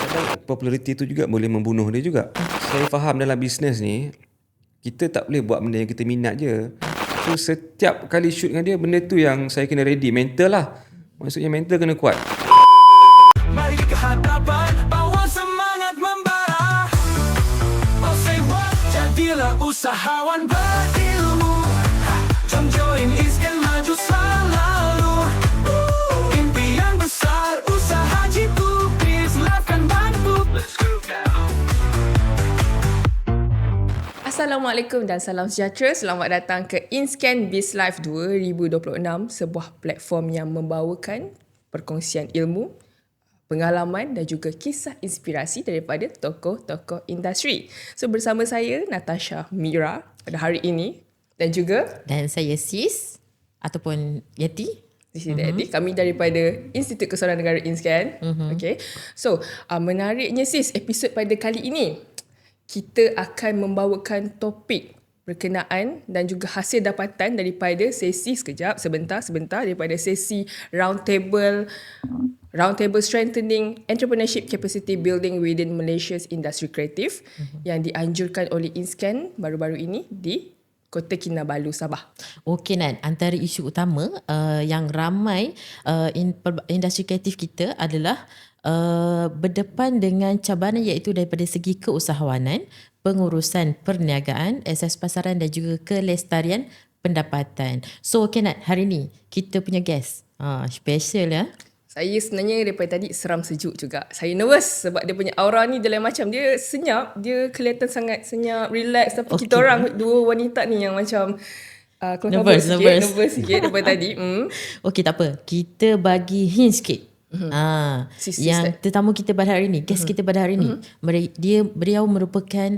kadang populariti tu juga boleh membunuh dia juga. Saya faham dalam bisnes ni, kita tak boleh buat benda yang kita minat je. So setiap kali shoot dengan dia, benda tu yang saya kena ready. Mental lah. Maksudnya mental kena kuat. Mari ke hadapan, bawa semangat membara. Oh say what, jadilah usahawan berilmu. Jom join Iskan maju selalu. Impian besar, usaha jitu, please lakukan bantu. Let's go now. Assalamualaikum dan salam sejahtera. Selamat datang ke InScan BizLife 2026, sebuah platform yang membawakan perkongsian ilmu, pengalaman dan juga kisah inspirasi daripada tokoh-tokoh industri. So bersama saya Natasha Mira pada hari ini dan juga Dan saya Sis ataupun Yeti. di sini tadi kami daripada Institut Keselamatan Negara InScan. Okay. So menariknya Sis, episod pada kali ini kita akan membawakan topik berkenaan dan juga hasil dapatan daripada sesi sebentar daripada sesi roundtable strengthening entrepreneurship capacity building within Malaysia's industry creative yang dianjurkan oleh InScan baru-baru ini di Kota Kinabalu, Sabah. Okey Nat, antara isu utama yang ramai industri kreatif kita adalah berdepan dengan cabaran iaitu daripada segi keusahawanan, pengurusan perniagaan, akses pasaran dan juga kelestarian pendapatan. So okey Nat, hari ni kita punya guest special ya. Saya sebenarnya daripada tadi seram sejuk juga. Saya nervous sebab dia punya aura ni dia lain macam. Dia senyap, dia kelihatan sangat senyap, relax. Tapi kita orang dua wanita ni yang macam nervous sikit daripada tadi. Okey tak apa, kita bagi hint sikit. Yang tetamu kita pada hari ni, guest kita pada hari ni, beliau merupakan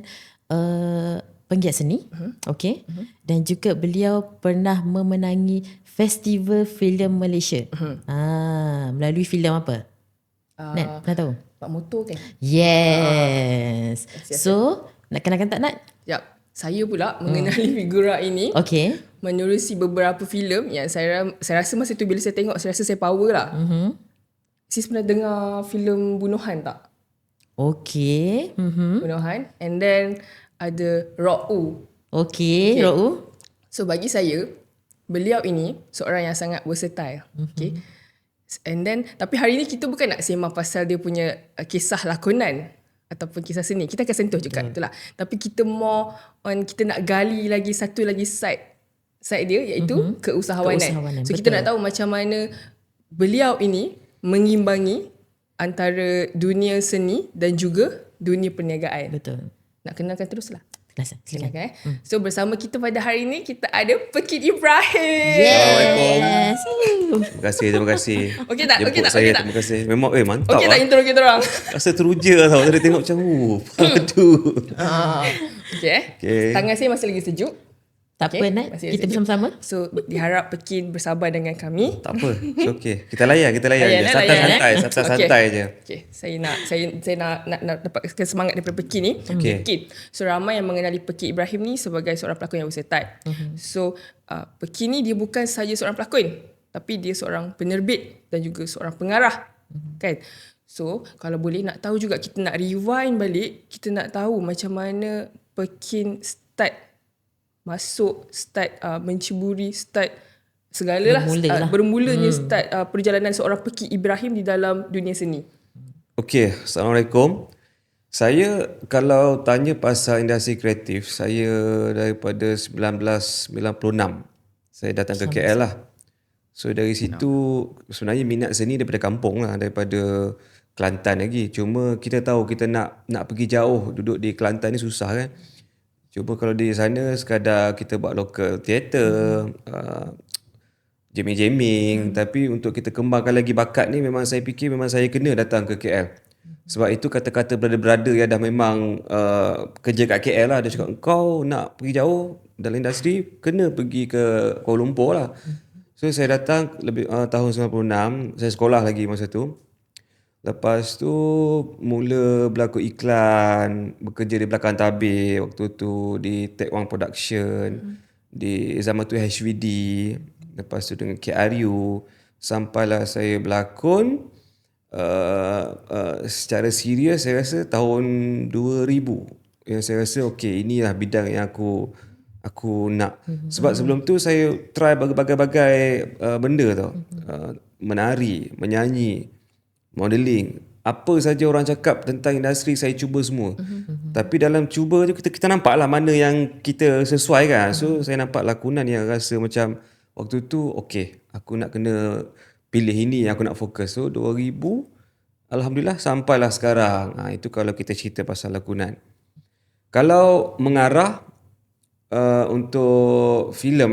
penggiat seni, okey, dan juga beliau pernah memenangi Festival Filem Malaysia. Melalui filem apa? Nat, pernah tahu? Pak Motor kan? Yes. So, nak kenalkan tak Nat? Yap. Saya pula mengenali figura ini menerusi beberapa filem yang saya rasa masa tu bila saya tengok, saya rasa saya power lah. Sis pernah dengar filem Bunuhan tak? Okey. Bunuhan. And then ada Ro'u. Okey, Ro'u. So bagi saya, beliau ini seorang yang sangat versatile. Okay. And then, tapi hari ni kita bukan nak sembang pasal dia punya kisah lakonan ataupun kisah seni. Kita akan sentuh juga, itulah. Tapi kita more on, kita nak gali lagi satu lagi side dia iaitu keusahawanan. So kita nak tahu macam mana beliau ini mengimbangi antara dunia seni dan juga dunia perniagaan. Betul. Nak kenalkan teruslah. Silakan. So bersama kita pada hari ini kita ada Pekit Ibrahim. Yes. Terima kasih. Okey tak? Jemput saya, terima kasih. Memang mantap. Okey tak intro kita orang? Rasa teruja tau. Tadi tengok macam aduh. Okay. Tangan saya masih lagi sejuk. Tak apa Nat, kita bersama-sama. So diharap Pekin bersabar dengan kami. Tak apa. It's okay. Kita layan je. Santai je. Okay. Saya nak dapatkan semangat daripada Pekin ni. Okay. Pekin. So ramai yang mengenali Pekit Ibrahim ni sebagai seorang pelakon yang versatile. So Pekin ni dia bukan sahaja seorang pelakon, tapi dia seorang penerbit dan juga seorang pengarah. Kan? So kalau boleh nak tahu juga, kita nak rewind balik, kita nak tahu macam mana Pekin menceburi, segala bermulanya perjalanan seorang Pekit Ibrahim di dalam dunia seni. Okey, Assalamualaikum. Saya kalau tanya pasal industri kreatif, saya daripada 1996 saya datang ke KL lah. So dari situ sebenarnya minat seni daripada kampung lah, daripada Kelantan lagi. Cuma kita tahu kita nak pergi jauh, duduk di Kelantan ni susah kan. Cuma kalau di sana sekadar kita buat local theatre, jamming-jamming. Tapi untuk kita kembangkan lagi bakat ni, memang saya fikir memang saya kena datang ke KL. Sebab itu kata-kata brother-brother yang dah memang kerja kat KL lah. Dia cakap, kau nak pergi jauh dalam industri, kena pergi ke Kuala Lumpur lah. So saya datang tahun 96, saya sekolah lagi masa tu. Lepas tu mula berlakon iklan, bekerja di belakang tabir waktu tu di Tech One Production, di zaman tu HVD, lepas tu dengan KRU, sampailah saya berlakon secara serius saya rasa tahun 2000 yang saya rasa okey, inilah bidang yang aku nak. Sebab sebelum tu saya try berbagai-bagai benda tau. Menari, menyanyi, modeling, apa saja orang cakap tentang industri saya cuba semua. Tapi dalam cuba tu kita nampak lah mana yang kita sesuai kan. So saya nampak lakonan yang rasa macam waktu tu okey, aku nak kena pilih ini yang aku nak fokus. So 2000 alhamdulillah sampailah sekarang. Itu kalau kita cerita pasal lakonan. Kalau mengarah untuk filem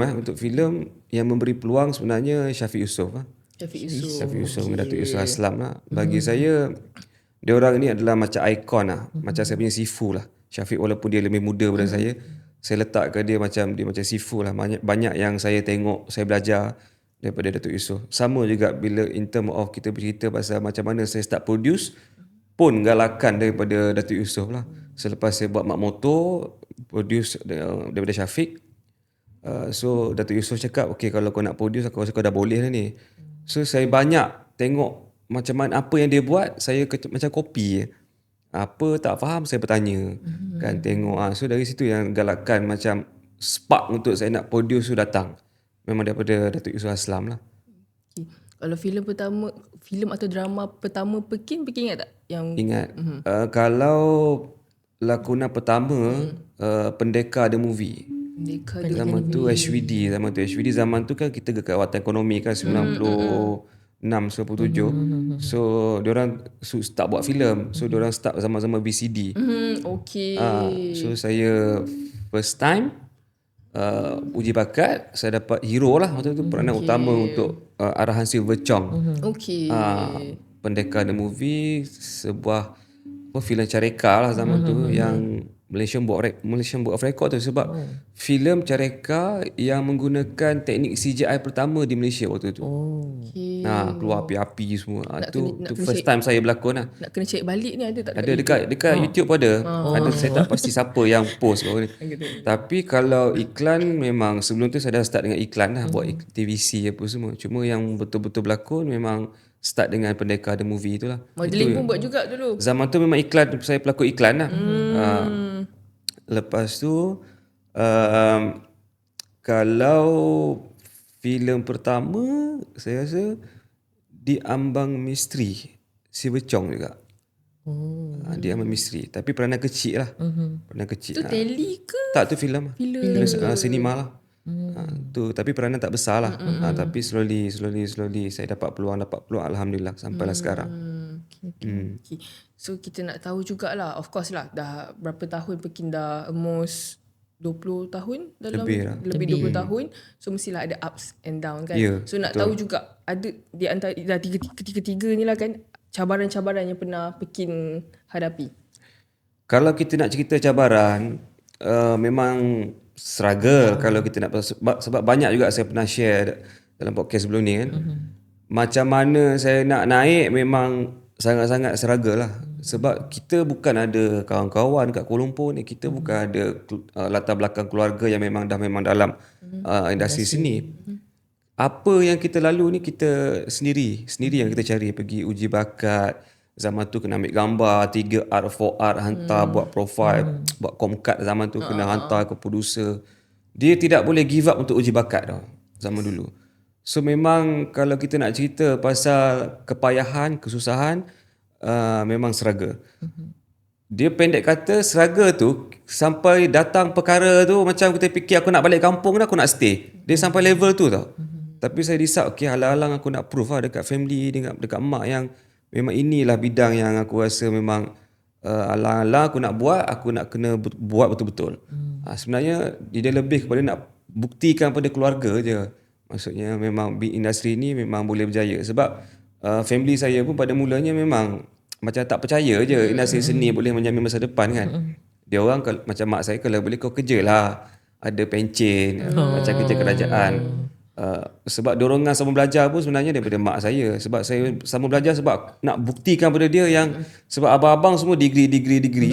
yang memberi peluang sebenarnya Syafiq Yusof. Syafiq Yusof dengan Datuk Yusof Aslam lah. Bagi saya, dia orang ni adalah macam ikon lah. Macam saya punya Sifu lah. Syafiq walaupun dia lebih muda daripada saya letakkan dia macam Sifu lah. Banyak yang saya tengok, saya belajar daripada Datuk Yusof. Sama juga bila in term of kita bercerita pasal macam mana saya start produce, pun galakan daripada Datuk Yusof lah. Selepas saya buat Mak Motor, produce daripada Syafiq. So Datuk Yusof cakap, okay, kalau kau nak produce, aku rasa kau dah boleh lah ni. So saya banyak tengok macam mana apa yang dia buat, saya macam copy. Apa tak faham saya bertanya. Kan tengok. So dari situ yang galakan macam spark untuk saya nak produce tu datang. Memang daripada Datuk Yusof Aslam lah. Okay. Kalau filem atau drama pertama Pekin ingat tak? Ingat. Kalau lakonan pertama Pendekar the Movie. Zaman tu HVD zaman tu kan kita kekuatan ekonomi kan 96 97. So diorang start buat filem. So diorang start sama-sama VCD. Okay. So saya first time uji bakat, saya dapat hero lah waktu tu, peranan utama untuk arahan Silver Chong. Okay. Pendekar the Movie, sebuah filem careka lah zaman tu yang Malaysia buat off record tu sebab filem careka yang menggunakan teknik CGI pertama di Malaysia waktu tu. Okay. Keluar api-api semua. Tu first time saya berlakon lah. Nak kena cek balik ni ada tak? Ada dekat YouTube pun ada. Ada, saya tak pasti siapa yang post kat ni. Tapi kalau iklan memang sebelum tu saya dah start dengan iklan lah, buat TVC apa semua. Cuma yang betul-betul berlakon memang start dengan Pendekar the Movie tu lah. Modeling pun buat juga dulu. Zaman tu memang iklan, saya pelakon iklan lah. Lepas tu kalau filem pertama saya rasa Di Ambang Misteri, Silver Chong juga. Di Ambang Misteri, tapi peranan kecil lah. Peranan kecil. Tu tele ke? Tak, tu filem. Filem sinema lah. Tu tapi peranan tak besar lah. Tapi slowly saya dapat peluang alhamdulillah sampailah sekarang. Okay. So kita nak tahu jugalah, of course lah, dah berapa tahun Pekin, dah almost 20 tahun dalam lebih 20 tahun. So mestilah ada ups and down kan. So nak tahu juga ada di antara dah ketiga ni lah kan, cabaran-cabaran yang pernah Pekin hadapi. Kalau kita nak cerita cabaran, memang struggle kalau kita nak, sebab banyak juga saya pernah share dalam podcast sebelum ni kan. Macam mana saya nak naik memang sangat-sangat struggle lah. Sebab kita bukan ada kawan-kawan kat Kuala Lumpur ni, kita bukan ada latar belakang keluarga yang memang dalam industri sini. Apa yang kita lalu ni kita sendiri yang kita cari, pergi uji bakat. Zaman tu kena ambil gambar 3 art 4 art, hantar buat profile, buat comcard zaman tu, kena hantar ke producer. Dia tidak boleh give up untuk uji bakat tau zaman dulu. So memang kalau kita nak cerita pasal kepayahan, kesusahan, memang struggle. Dia pendek kata struggle tu sampai datang perkara tu macam kita fikir aku nak balik kampung dah, aku nak stay. Dia sampai level tu tau. Tapi saya decide, okay, halang-halang aku nak prove lah dekat family, dekat mak yang memang inilah bidang yang aku rasa memang halang-halang aku nak buat, aku nak kena buat betul-betul. Sebenarnya dia lebih kepada nak buktikan pada keluarga je. Maksudnya memang industri ni memang boleh berjaya. Sebab family saya pun pada mulanya memang macam tak percaya je industri seni boleh menjamin masa depan kan. Dia orang macam mak saya, kalau boleh kau kerja lah, ada pencen, macam kerja kerajaan. Sebab dorongan sama belajar pun sebenarnya daripada mak saya. Sebab saya sama belajar sebab nak buktikan pada dia yang sebab abang-abang semua degree.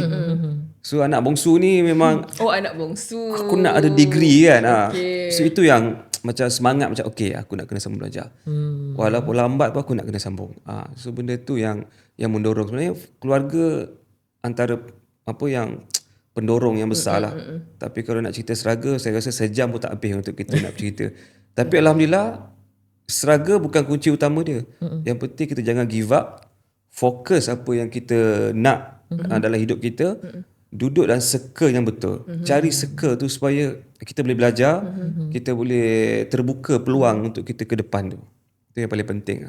So anak bongsu ni memang Oh, anak bongsu. aku nak ada degree kan. Okay. So itu yang macam semangat macam okay aku nak kena sambung belajar. Walaupun lambat pun aku nak kena sambung. So benda tu yang mendorong. Sebenarnya keluarga antara apa yang pendorong yang besar lah. Tapi kalau nak cerita struggle saya rasa sejam pun tak habis untuk kita nak cerita. Tapi alhamdulillah struggle bukan kunci utama dia. Yang penting kita jangan give up. Fokus apa yang kita nak dalam hidup kita. Duduk dalam circle yang betul. Cari circle tu supaya kita boleh belajar, kita boleh terbuka peluang untuk kita ke depan tu. Itu yang paling penting.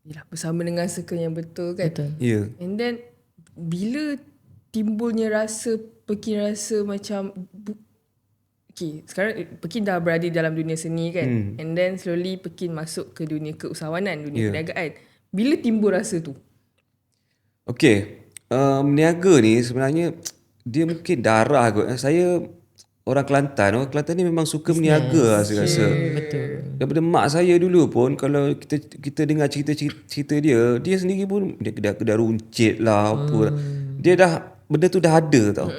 Yelah, bersama dengan circle yang betul kan. Betul. Ya. Yeah. And then bila timbulnya rasa Pekin rasa macam okay, sekarang Pekin dah berada dalam dunia seni kan. And then slowly Pekin masuk ke dunia keusahawanan, dunia perniagaan. Bila timbul rasa tu? Okay. Meniaga ni sebenarnya dia mungkin darah kot. Saya orang Kelantan ni memang suka meniaga lah saya rasa. Betul. Daripada mak saya dulu pun kalau kita dengar cerita dia sendiri pun dia kedai runcit lah apa. Dia benda tu dah ada tau.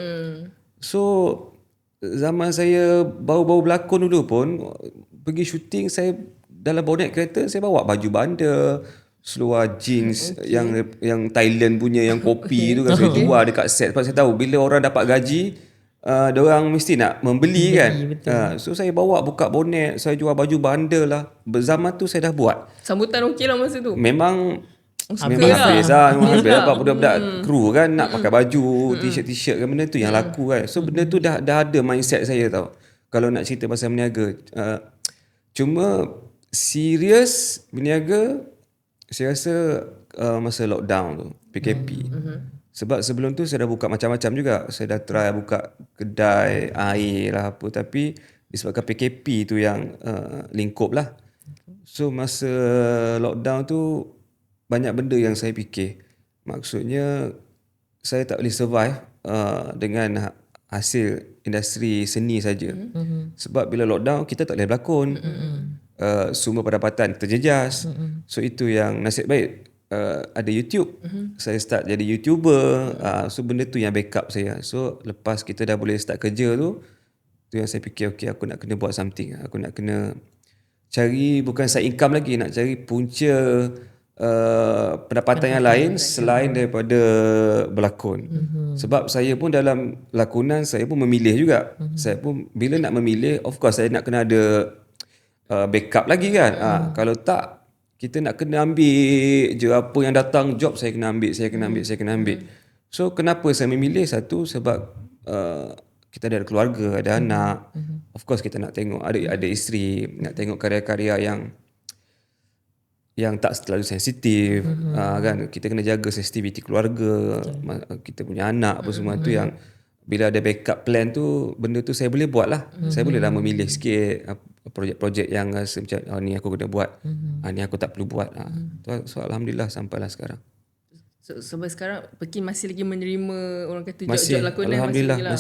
So zaman saya baru-baru berlakon dulu pun pergi syuting saya dalam bonet kereta saya bawa baju bandar, seluar jeans yang Thailand punya yang kopi tu kan saya jual dekat set sebab saya tahu bila orang dapat gaji diorang mesti nak membeli kan. So saya bawa buka bonet, saya jual baju bandar lah. Zaman tu saya dah buat. Sambutan okey lah masa tu? Memang Habis habis lah. Memang habis lah. lah. Budak-budak kru kan nak pakai baju, t-shirt kan benda tu yang laku kan. So benda tu dah ada mindset saya tau. Kalau nak cerita pasal berniaga. Cuma serius berniaga saya rasa masa lockdown tu, PKP. Sebab sebelum tu saya dah buka macam-macam juga. Saya dah try buka kedai air lah apa. Tapi disebabkan PKP tu yang lingkup lah. So masa lockdown tu banyak benda yang saya fikir. Maksudnya saya tak boleh survive dengan hasil industri seni saja. Sebab bila lockdown kita tak boleh berlakon. Semua pendapatan terjejas. So itu yang nasib baik ada YouTube. Saya start jadi YouTuber. So benda tu yang backup saya. So lepas kita dah boleh start kerja tu yang saya fikir okay aku nak kena buat something. Aku nak kena cari bukan side income lagi, nak cari punca pendapatan yang lain selain daripada berlakon. Sebab saya pun dalam lakonan saya pun memilih juga. Saya pun bila nak memilih of course saya nak kena ada backup lagi kan. Kalau tak kita nak kena ambil je apa yang datang job saya kena ambil. So kenapa saya memilih satu sebab kita ada keluarga, ada anak. Of course kita nak tengok ada isteri, nak tengok karya-karya yang tak terlalu sensitif kan. Kita kena jaga sensitivity keluarga, kita punya anak apa semua tu yang bila ada backup plan tu benda tu saya boleh buat lah. Saya boleh lah memilih sikit projek-projek yang rasa macam ni aku kena buat, ni aku tak perlu buat. So alhamdulillah sampailah sekarang. So, sampai sekarang Pekin masih lagi menerima orang kata Masih, job lakonan alhamdulillah lah.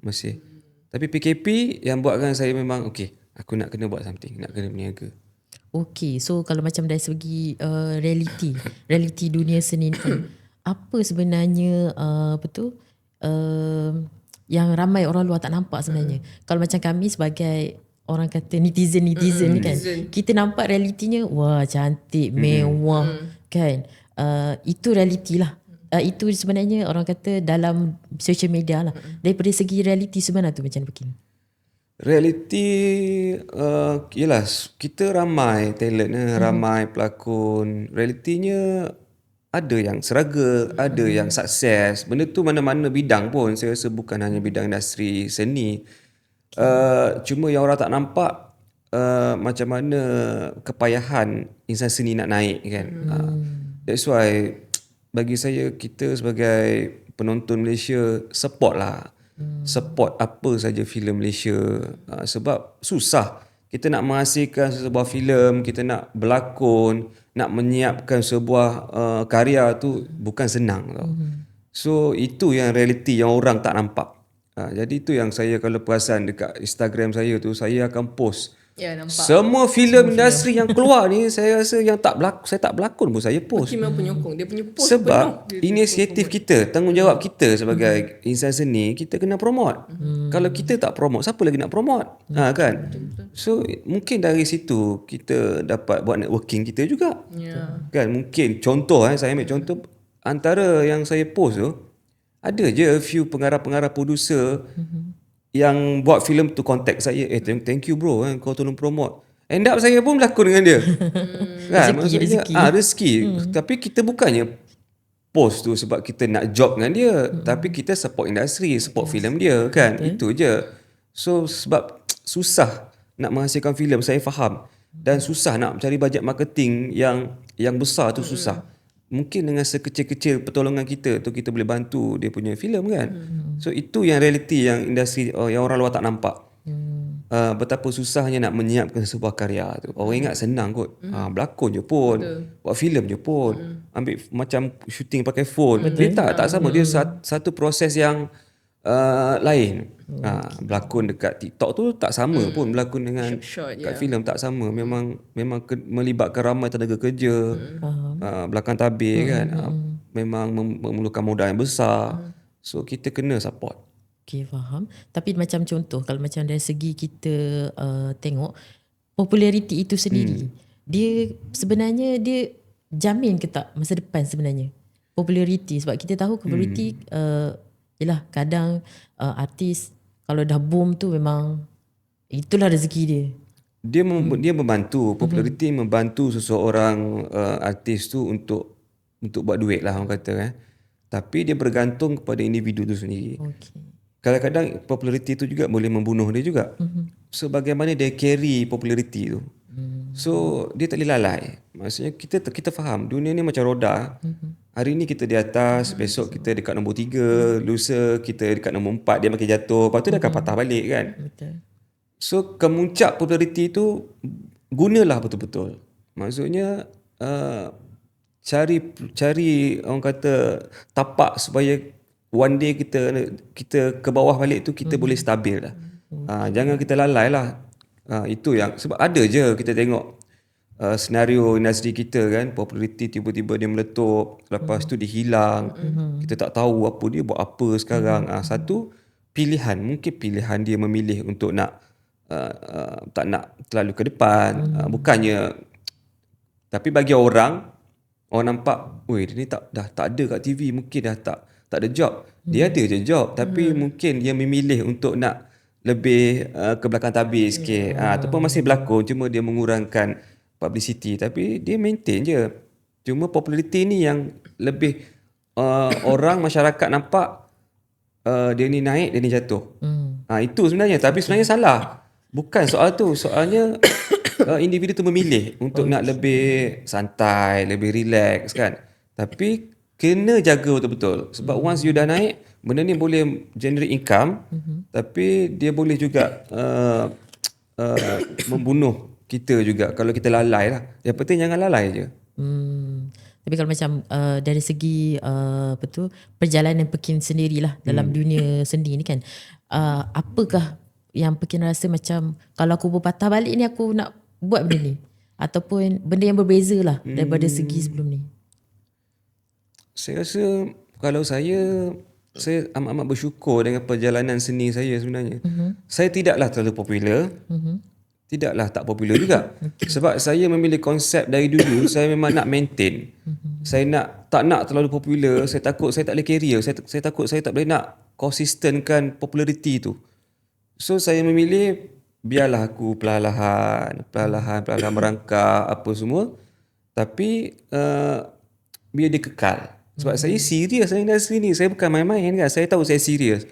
masih. Tapi PKP yang buatkan saya memang okay, aku nak kena buat something, nak kena berniaga. Okay, so kalau macam dari segi realiti dunia seni ni kan, apa sebenarnya yang ramai orang luar tak nampak sebenarnya. Kalau macam kami sebagai orang kata netizen ni kan, kita nampak realitinya wah cantik, mewah kan. Itu realiti lah. Itu sebenarnya orang kata dalam social media lah. Daripada segi realiti sebenarnya tu macam Pekin. Realiti yelah kita ramai talent, ramai pelakon. Realitinya ada yang struggle, ada yang sukses. Benda tu mana-mana bidang pun. Saya rasa bukan hanya bidang industri seni. Cuma yang orang tak nampak macam mana kepayahan insan seni nak naik kan. That's why bagi saya kita sebagai penonton Malaysia support lah. Support apa saja filem Malaysia. Sebab susah kita nak menghasilkan sebuah filem, kita nak berlakon, nak menyiapkan sebuah karya tu bukan senang tau. So itu yang realiti yang orang tak nampak. Jadi itu yang saya kalau perasan dekat Instagram saya tu, saya akan post Ya, nampak. Semua filem industri yang keluar ni saya rasa yang saya tak berlakon pun saya post. Memang penyokong. Dia punya post Sebab penuh. inisiatif kita, tanggungjawab kita sebagai insan seni, kita kena promote. Kalau kita tak promote, siapa lagi nak promote? Kan? So mungkin dari situ kita dapat buat networking kita juga. Ya. Kan mungkin contoh saya ambil contoh antara yang saya post tu ada je few pengarah-pengarah producer yang buat filem tu contact saya, thank you bro kau tolong promote. End up saya pun berlakon dengan dia. Kan maksudnya rezeki. Tapi kita bukannya post tu sebab kita nak job dengan dia, tapi kita support industri, support filem dia kan. Itu je. So sebab susah nak menghasilkan filem, saya faham, dan susah nak cari bajet marketing yang besar tu susah. Mungkin dengan sekecil-kecil pertolongan kita tu kita boleh bantu dia punya filem kan. So itu yang realiti yang industri yang orang luar tak nampak. Betapa susahnya nak menyiapkan sebuah karya tu. Orang ingat senang kot. Berlakon je pun. Buat filem je pun. Ambil macam shooting pakai phone. Dia tak sama. Dia satu proses yang lain. Berlakon dekat TikTok tu tak sama pun berlakon dengan Short, kat filem tak sama. Memang melibatkan ramai tenaga kerja. Belakang tabir kan. Memang memerlukan modal yang besar. So kita kena support. Okay, faham. Tapi macam contoh, kalau macam dari segi kita tengok populariti itu sendiri, dia sebenarnya dia jamin ke tak masa depan sebenarnya populariti? Sebab kita tahu populariti yelah kadang artis kalau dah boom tu memang itulah rezeki dia. Dia membantu populariti, membantu seseorang artis tu untuk buat duit lah orang kata kan. Tapi dia bergantung kepada individu tu sendiri. Okay. Kadang-kadang populariti tu juga boleh membunuh dia juga. So bagaimana dia carry populariti tu. So dia tak boleh lalai. Maksudnya kita faham dunia ni macam roda. Hari ni kita di atas, besok kita dekat nombor 3, lusa kita dekat nombor 4, dia makin jatuh, lepas tu dia akan patah balik kan. Betul. So kemuncak populariti tu gunalah betul-betul. Maksudnya cari orang kata tapak supaya one day kita ke bawah balik tu kita boleh stabil dah. Jangan kita lalai lah. Itu yang sebab ada je kita tengok senario industri kita kan, populariti tiba-tiba dia meletup, lepas tu dia hilang. Kita tak tahu apa dia buat apa sekarang. Satu pilihan, mungkin pilihan dia memilih untuk nak tak nak terlalu ke depan. Bukannya, tapi bagi orang nampak, weh dia ni dah tak ada kat TV, mungkin dah tak ada job. Dia ada je job, tapi mungkin dia memilih untuk nak lebih ke belakang tabir sikit. Ataupun masih berlakon, cuma dia mengurangkan publicity, tapi dia maintain je. Cuma populariti ni yang lebih orang masyarakat nampak dia ni naik, dia ni jatuh. Itu sebenarnya, tapi sebenarnya salah. Bukan soal tu, soalnya individu tu memilih untuk nak lebih santai, lebih relax kan. Tapi kena jaga betul-betul. Sebab once you dah naik, benda ni boleh generate income, tapi dia boleh juga membunuh kita juga kalau kita lalai lah. Yang penting jangan lalai je. Tapi kalau macam dari segi apa tu, perjalanan Pekin sendirilah dalam dunia seni ni kan, apakah yang Pekin rasa macam kalau aku berpatah balik ni aku nak buat benda ni, ataupun benda yang berbeza lah daripada segi sebelum ni? Saya rasa kalau saya amat-amat bersyukur dengan perjalanan seni saya sebenarnya. Saya tidaklah terlalu popular. Tidaklah tak popular juga. Sebab saya memilih konsep dari dulu, saya memang nak maintain. Saya tak nak terlalu popular, saya takut saya tak boleh carry. Saya takut saya tak boleh nak konsistenkan populariti tu. So saya memilih biarlah aku perlahan merangkak apa semua. Tapi biar dia kekal. Sebab saya serius dengan industri ni. Saya bukan main-main kan. Saya tahu saya serius.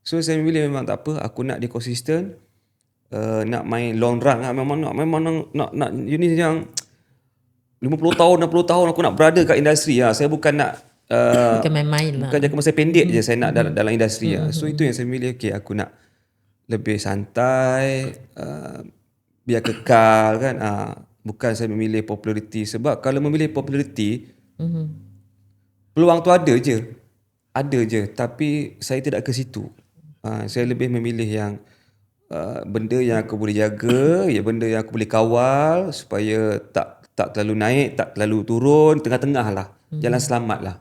So saya memilih memang tak apa, aku nak dia konsisten. Nak main long run lah. Memang nak unit yang 50 tahun, 60 tahun aku nak berada kat industri lah. Saya bukan nak bukan main-main lah. Bukan jangka masa pendek je saya nak dalam industri lah. So itu yang saya memilih. Okay, aku nak lebih santai, biar kekal kan. Bukan saya memilih populariti. Sebab kalau memilih populariti, peluang tu ada je, tapi saya tidak ke situ. Saya lebih memilih yang benda yang aku boleh jaga, ya benda yang aku boleh kawal supaya tak terlalu naik, tak terlalu turun, tengah-tengah lah. Jalan selamat lah.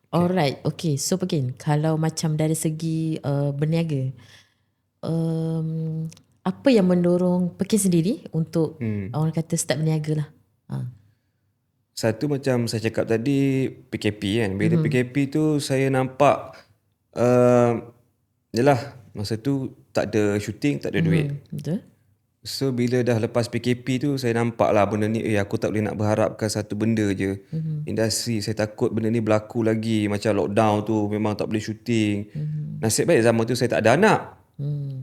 Alright, okay. So again, kalau macam dari segi berniaga, apa yang mendorong Pekin sendiri untuk orang kata start berniaga lah? Satu macam saya cakap tadi, PKP kan. Bila PKP tu saya nampak, yelah masa tu tak ada syuting, tak ada duit. Betul? So bila dah lepas PKP tu saya nampak lah benda ni aku tak boleh nak berharapkan satu benda je. Industri saya takut benda ni berlaku lagi, macam lockdown tu memang tak boleh syuting. Nasib baik zaman tu saya tak ada anak.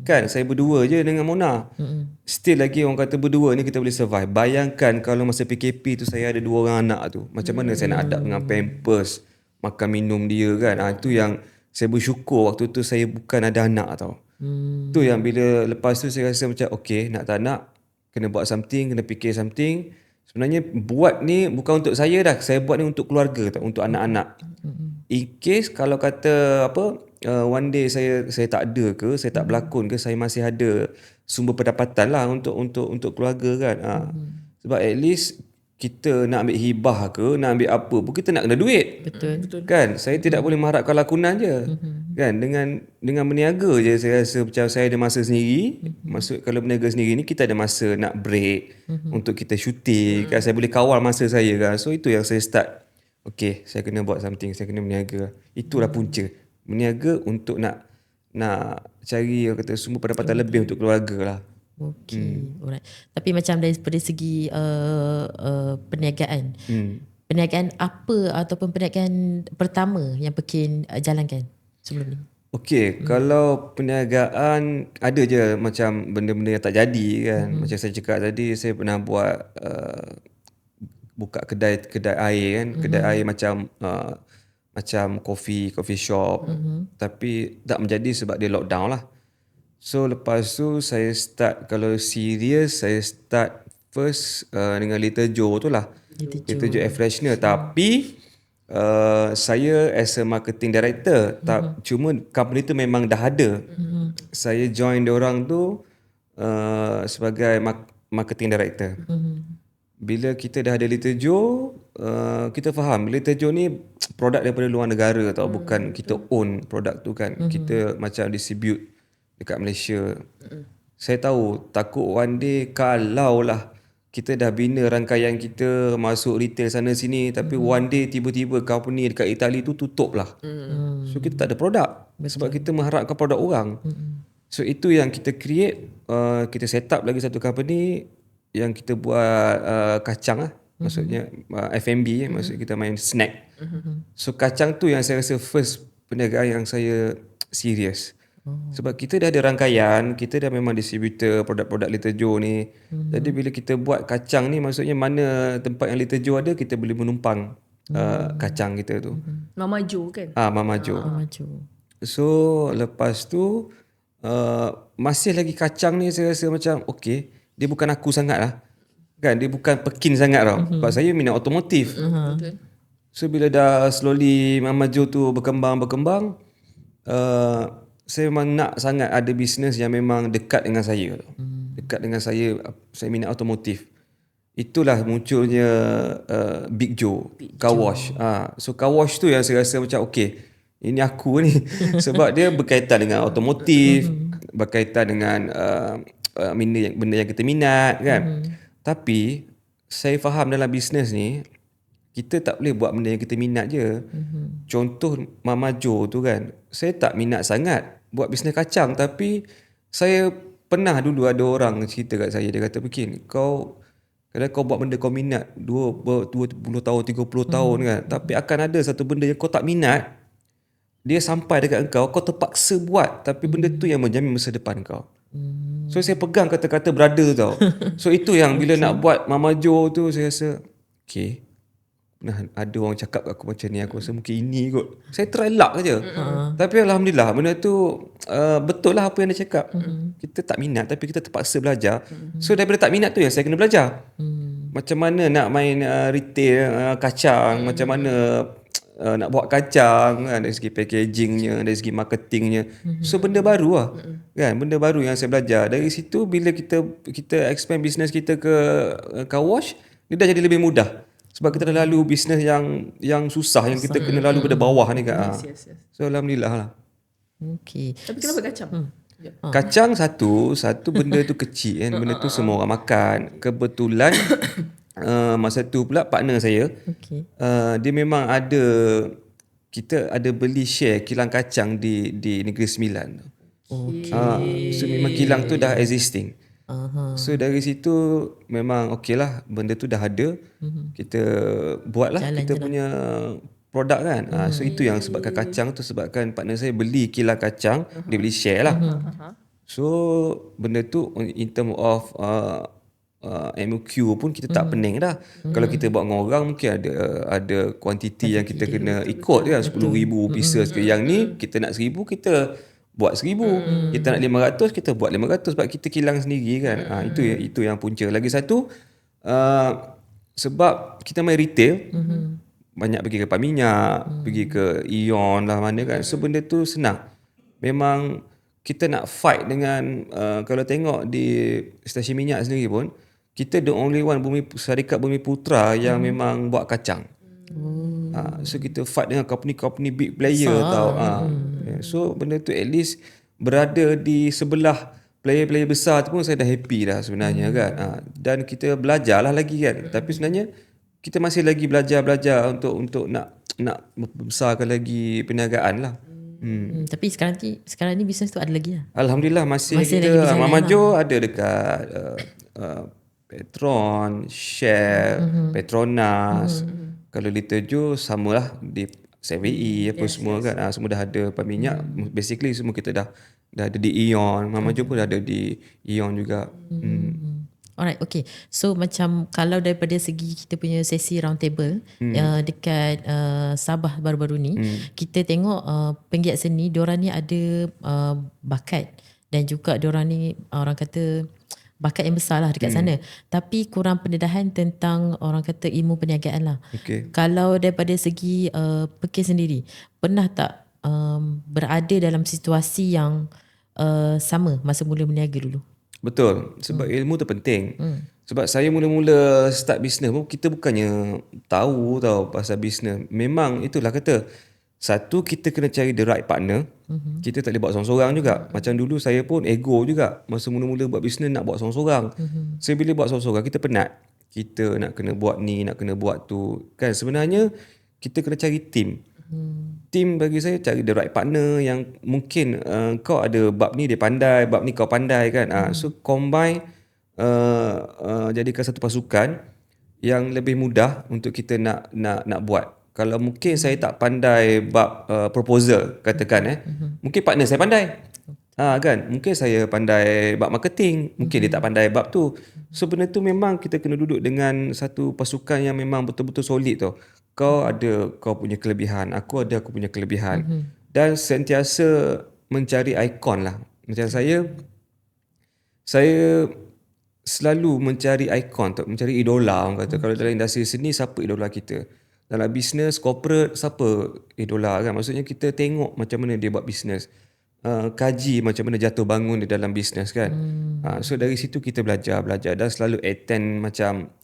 Kan saya berdua je dengan Mona. Still lagi orang kata berdua ni kita boleh survive. Bayangkan kalau masa PKP tu saya ada 2 orang anak tu, macam mana saya nak adapt dengan pampers, makan minum dia kan. Itu yang saya bersyukur waktu tu saya bukan ada anak tau. Tu yang bila lepas tu saya rasa macam okay, nak tak nak kena buat something, kena fikir something. Sebenarnya buat ni bukan untuk saya dah, saya buat ni untuk keluarga tau, untuk anak-anak. In case kalau kata one day saya tak ada ke, saya tak berlakon ke, saya masih ada sumber pendapatan lah untuk keluarga kan. Sebab at least kita nak ambil hibah ke, nak ambil apa pun kita nak kena duit. Betul. Kan? Saya tidak boleh mengharapkan lakonan je. Kan? Dengan berniaga je saya rasa macam saya ada masa sendiri. Maksud kalau berniaga sendiri ni kita ada masa nak break untuk kita syuting. Kan? Saya boleh kawal masa saya kan. So itu yang saya start. Okay, saya kena buat something, saya kena berniaga. Itulah punca. Berniaga untuk nak cari kata sumber pendapatan lebih untuk keluarga lah. Okay, alright. Tapi macam dari segi perniagaan, perniagaan apa ataupun perniagaan pertama yang Pekin jalankan sebelum ni? Okay, kalau perniagaan ada je macam benda-benda yang tak jadi kan. Macam saya cakap tadi, saya pernah buat buka kedai air kan, kedai air macam coffee shop. Tapi tak menjadi sebab dia lockdown lah. So lepas tu saya start, kalau serius saya start first dengan Little Joe tu lah. Little Joe Air Freshener. Tapi saya as a marketing director, cuma company tu memang dah ada. Saya join diorang tu sebagai marketing director. Bila kita dah ada Little Joe, kita faham Little Joe ni produk daripada luar negara tau, bukan kita own produk tu kan. Kita macam distribute dekat Malaysia. Saya tahu takut one day kalau lah kita dah bina rangkaian kita masuk retail sana sini, tapi one day tiba-tiba company dekat Itali tu tutup lah. So kita tak ada produk. Sebab kita mengharapkan produk orang. So itu yang kita create. Kita set up lagi satu company yang kita buat kacang lah. Maksudnya F&B, maksud kita main snack. So kacang tu yang saya rasa first perniagaan yang saya serius. Sebab kita dah ada rangkaian, kita dah memang distributor produk-produk Little Joe ni. Jadi bila kita buat kacang ni, maksudnya mana tempat yang Little Joe ada, kita boleh menumpang kacang kita tu. Mama Jo kan? Mama Jo. So lepas tu masih lagi kacang ni saya rasa macam okay, dia bukan aku sangat lah. Kan, dia bukan Pekin sangat tau. Sebab saya minat otomotif. So bila dah slowly Mama Jo tu berkembang, saya memang nak sangat ada bisnes yang memang dekat dengan saya. Dekat dengan saya minat otomotif. Itulah munculnya Big Joe, Car Wash. So Car Wash tu yang saya rasa macam okay, ini aku ni. Sebab dia berkaitan dengan otomotif, berkaitan dengan benda yang kita minat kan. Tapi saya faham dalam bisnes ni kita tak boleh buat benda yang kita minat je. Contoh Mama Jo tu kan, saya tak minat sangat buat bisnes kacang, tapi saya pernah dulu ada orang cerita kat saya, dia kata Pekin, kau buat benda kau minat 20 tahun, 30 tahun kan, tapi akan ada satu benda yang kau tak minat, dia sampai dekat kau terpaksa buat, tapi benda tu yang menjamin masa depan kau. So saya pegang kata-kata brother tau. So itu yang bila nak buat Mama Jo tu saya rasa okay, nah, ada orang cakap kat aku macam ni, aku rasa mungkin ini kot. Saya try luck saja. Tapi alhamdulillah benda tu betul lah apa yang dia cakap. Kita tak minat tapi kita terpaksa belajar. So daripada tak minat tu yang saya kena belajar. Macam mana nak main retail kacang, macam mana nak buat kacang kan, dari segi packagingnya, dari segi marketingnya. So benda baru lah. Kan, benda baru yang saya belajar. Dari situ bila kita expand business kita ke car wash, dia dah jadi lebih mudah. Sebab kita dah lalu bisnes yang susah, yang kita kena lalu pada bawah ni kan. Yes. So alhamdulillah lah. Okay. Tapi kenapa kacang? Kacang satu benda tu kecil kan, benda tu semua orang makan. Kebetulan masa tu pula partner saya, Okay. dia memang kita ada beli share kilang kacang di Negeri Sembilan. So memang kilang tu dah existing. So dari situ memang okey lah, benda tu dah ada. Kita buatlah kita punya produk kan. So itu yang sebabkan kacang tu, sebabkan partner saya beli kilang kacang, dia beli share lah. So benda tu in term of MOQ pun kita tak pening dah. Kalau kita buat dengan orang mungkin ada kuantiti yang kita kena ikut kan, 10,000 pieces ke. Yang ni kita nak 1,000, kita buat 1,000. Kita nak 500, kita buat 500 sebab kita kilang sendiri kan. Itu yang punca. Lagi satu, sebab kita main retail, banyak pergi ke Minyak, pergi ke Ion lah mana kan. So benda tu senang. Memang kita nak fight dengan kalau tengok di stesen minyak sendiri pun, kita the only one syarikat Bumi Putra yang memang buat kacang. So kita fight dengan company big player tau. So benda tu at least berada di sebelah player-player besar tu pun saya dah happy dah sebenarnya kan. Dan kita belajarlah lagi kan. Tapi sebenarnya kita masih lagi belajar untuk nak membesarkan lagi perniagaan lah. Tapi sekarang ni bisnes tu ada lagi lah. Alhamdulillah masih Masih kita lagi berjalan Mama Jo ada dekat Petron, Shell, Petronas. Kalau Little Joe samalah di 7E apa semua kan. Semua dah ada minyak. Basically semua kita dah ada di Ion. Mama Jo pun dah ada di Ion juga. Alright, okay. So macam kalau daripada segi kita punya sesi round table dekat Sabah baru-baru ni, kita tengok penggiat seni, diorang ni ada bakat dan juga diorang ni orang kata bakat yang besar lah dekat sana. Tapi kurang pendedahan tentang orang kata ilmu perniagaan lah. Okay. Kalau daripada segi Pekir sendiri, pernah tak berada dalam situasi yang sama masa mula berniaga dulu? Betul. Sebab ilmu tu penting. Sebab saya mula-mula start bisnes pun, kita bukannya tahu pasal bisnes. Memang itulah kata, satu kita kena cari the right partner. Kita tak boleh buat seorang-seorang juga. Macam dulu saya pun ego juga. Masa mula-mula buat bisnes nak buat seorang-seorang. Saya bila buat seorang-seorang kita penat. Kita nak kena buat ni, nak kena buat tu. Kan sebenarnya kita kena cari team. Team bagi saya cari the right partner yang mungkin kau ada bab ni dia pandai, bab ni kau pandai kan. So combine, jadikan satu pasukan yang lebih mudah untuk kita nak buat. Kalau mungkin saya tak pandai bab proposal katakan mungkin partner saya pandai. Kan mungkin saya pandai bab marketing, mungkin dia tak pandai bab tu. So benda tu memang kita kena duduk dengan satu pasukan yang memang betul-betul solid tu. Kau ada kau punya kelebihan, aku ada aku punya kelebihan. Dan sentiasa mencari ikon lah. Macam saya selalu mencari ikon tu, mencari idola orang kata. Kalau dalam industri seni, siapa idola kita? Dalam bisnes, corporate, siapa idola kan? Maksudnya kita tengok macam mana dia buat bisnes. Kaji macam mana jatuh bangun di dalam bisnes kan. So dari situ kita belajar dan selalu attend macam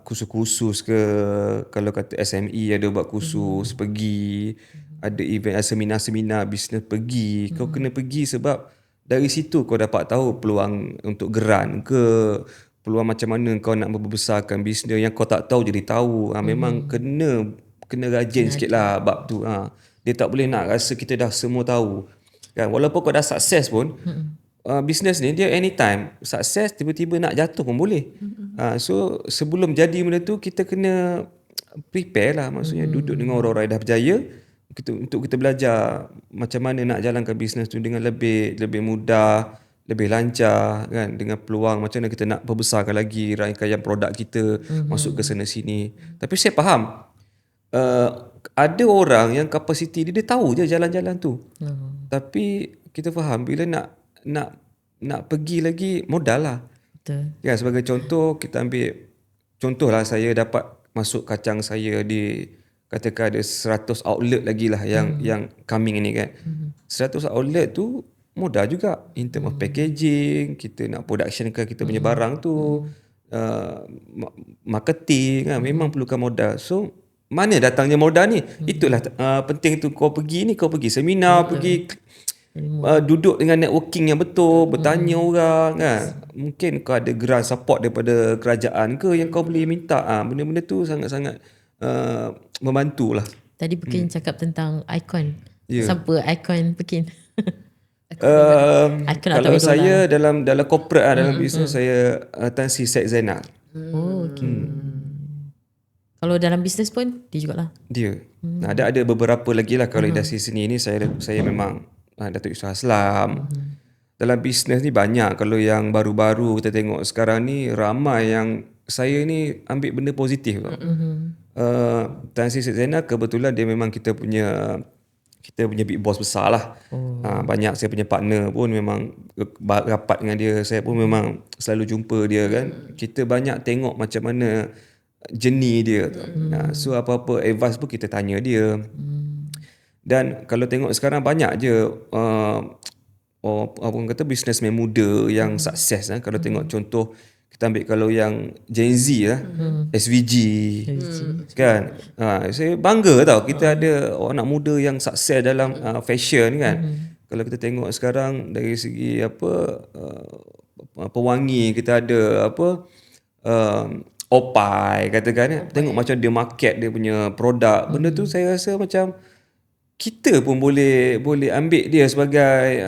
kursus-kursus ke, kalau kata SME ada buat kursus, pergi ada event, seminar-seminar bisnes pergi. Kau kena pergi sebab dari situ kau dapat tahu peluang untuk geran ke, peluang macam mana kau nak membesarkan bisnes yang kau tak tahu jadi tahu. Memang kena rajin sikit lah bab tu. Dia tak boleh nak rasa kita dah semua tahu kan. Walaupun kau dah sukses pun, bisnes ni dia anytime sukses, tiba-tiba nak jatuh pun boleh. So sebelum jadi benda tu kita kena prepare lah. Maksudnya duduk dengan orang-orang yang dah berjaya untuk kita belajar macam mana nak jalankan bisnes tu dengan lebih mudah, lebih lancar kan, dengan peluang macam mana kita nak perbesarkan lagi rangkaian produk kita, masuk ke sana sini. Tapi saya faham ada orang yang kapasiti dia tahu je jalan-jalan tu. Tapi kita faham bila nak pergi lagi modal lah. Betul. Ya, sebagai contoh kita ambil contoh lah, saya dapat masuk kacang saya di katakan ada 100 outlet lagi lah yang coming ni kan. 100 outlet tu modal juga in term of packaging, kita nak productionkan kita punya barang tu, marketing kan, memang perlukan modal. So mana datangnya modal ni? Itulah penting tu, kau pergi seminar, pergi duduk dengan networking yang betul, bertanya orang kan. Mungkin kau ada grant support daripada kerajaan ke yang kau boleh minta. Benda-benda tu sangat-sangat membantulah. Tadi Pekin cakap tentang ikon. Ya. Siapa ikon Pekin? Icon atau Kalau idola? saya dalam corporate dalam bisnes saya Tan Sri Said Zainal. Oh, okay. Kalau dalam bisnes pun dia jugalah. Dia. Ada beberapa lagi lah. Kalau industri seni ni saya memang Datuk Yusof Aslam. Dalam bisnes ni banyak. Kalau yang baru-baru kita tengok sekarang ni, ramai yang saya ni ambil benda positif. Tan Sri Said Zainal kebetulan dia memang kita punya big boss besar lah. Banyak saya punya partner pun memang rapat dengan dia. Saya pun memang selalu jumpa dia kan. Kita banyak tengok macam mana journey dia tu. So apa-apa advice pun kita tanya dia. Dan kalau tengok sekarang banyak je orang kata businessman muda yang sukses. Kalau tengok contoh, kita ambil kalau yang Gen Z lah, SVG kan. Saya bangga tau kita ada anak muda yang sukses dalam fashion kan. Kalau kita tengok sekarang dari segi pewangi, kita ada Opai katakan, tengok macam dia market dia punya produk. Benda tu saya rasa macam kita pun boleh ambil dia sebagai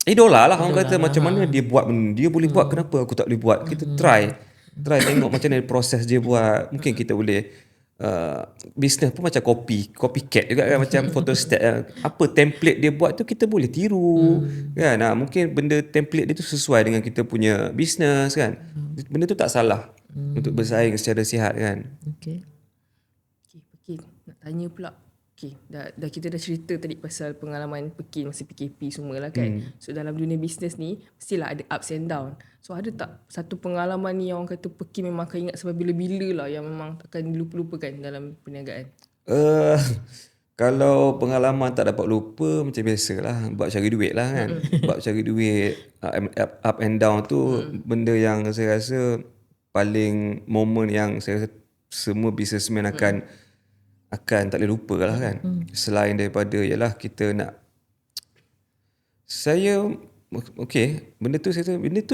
idola lah. Orang kata macam mana dia buat benda, dia boleh buat, kenapa aku tak boleh buat? Kita try tengok macam mana proses dia buat. Mungkin kita boleh bisnes pun macam copycat juga kan, macam photostat, apa template dia buat tu kita boleh tiru kan. Mungkin benda template dia tu sesuai dengan kita punya bisnes kan. Benda tu tak salah untuk bersaing secara sihat kan. Okay. Pekin, nak tanya pula. Okay, dah kita dah cerita tadi pasal pengalaman Pekin masa PKP semualah kan. So dalam dunia bisnes ni mestilah ada ups and down. So ada tak satu pengalaman ni yang orang kata Pekin memang akan ingat sampai bila-bila lah, yang memang takkan dilupa-lupakan dalam perniagaan? Kalau pengalaman tak dapat lupa, macam biasalah, buat cari duit lah kan. Buat cari duit, up and down tu benda yang saya rasa paling moment yang saya rasa semua businessman akan tak boleh lupa lah kan. Selain daripada ialah kita nak, benda tu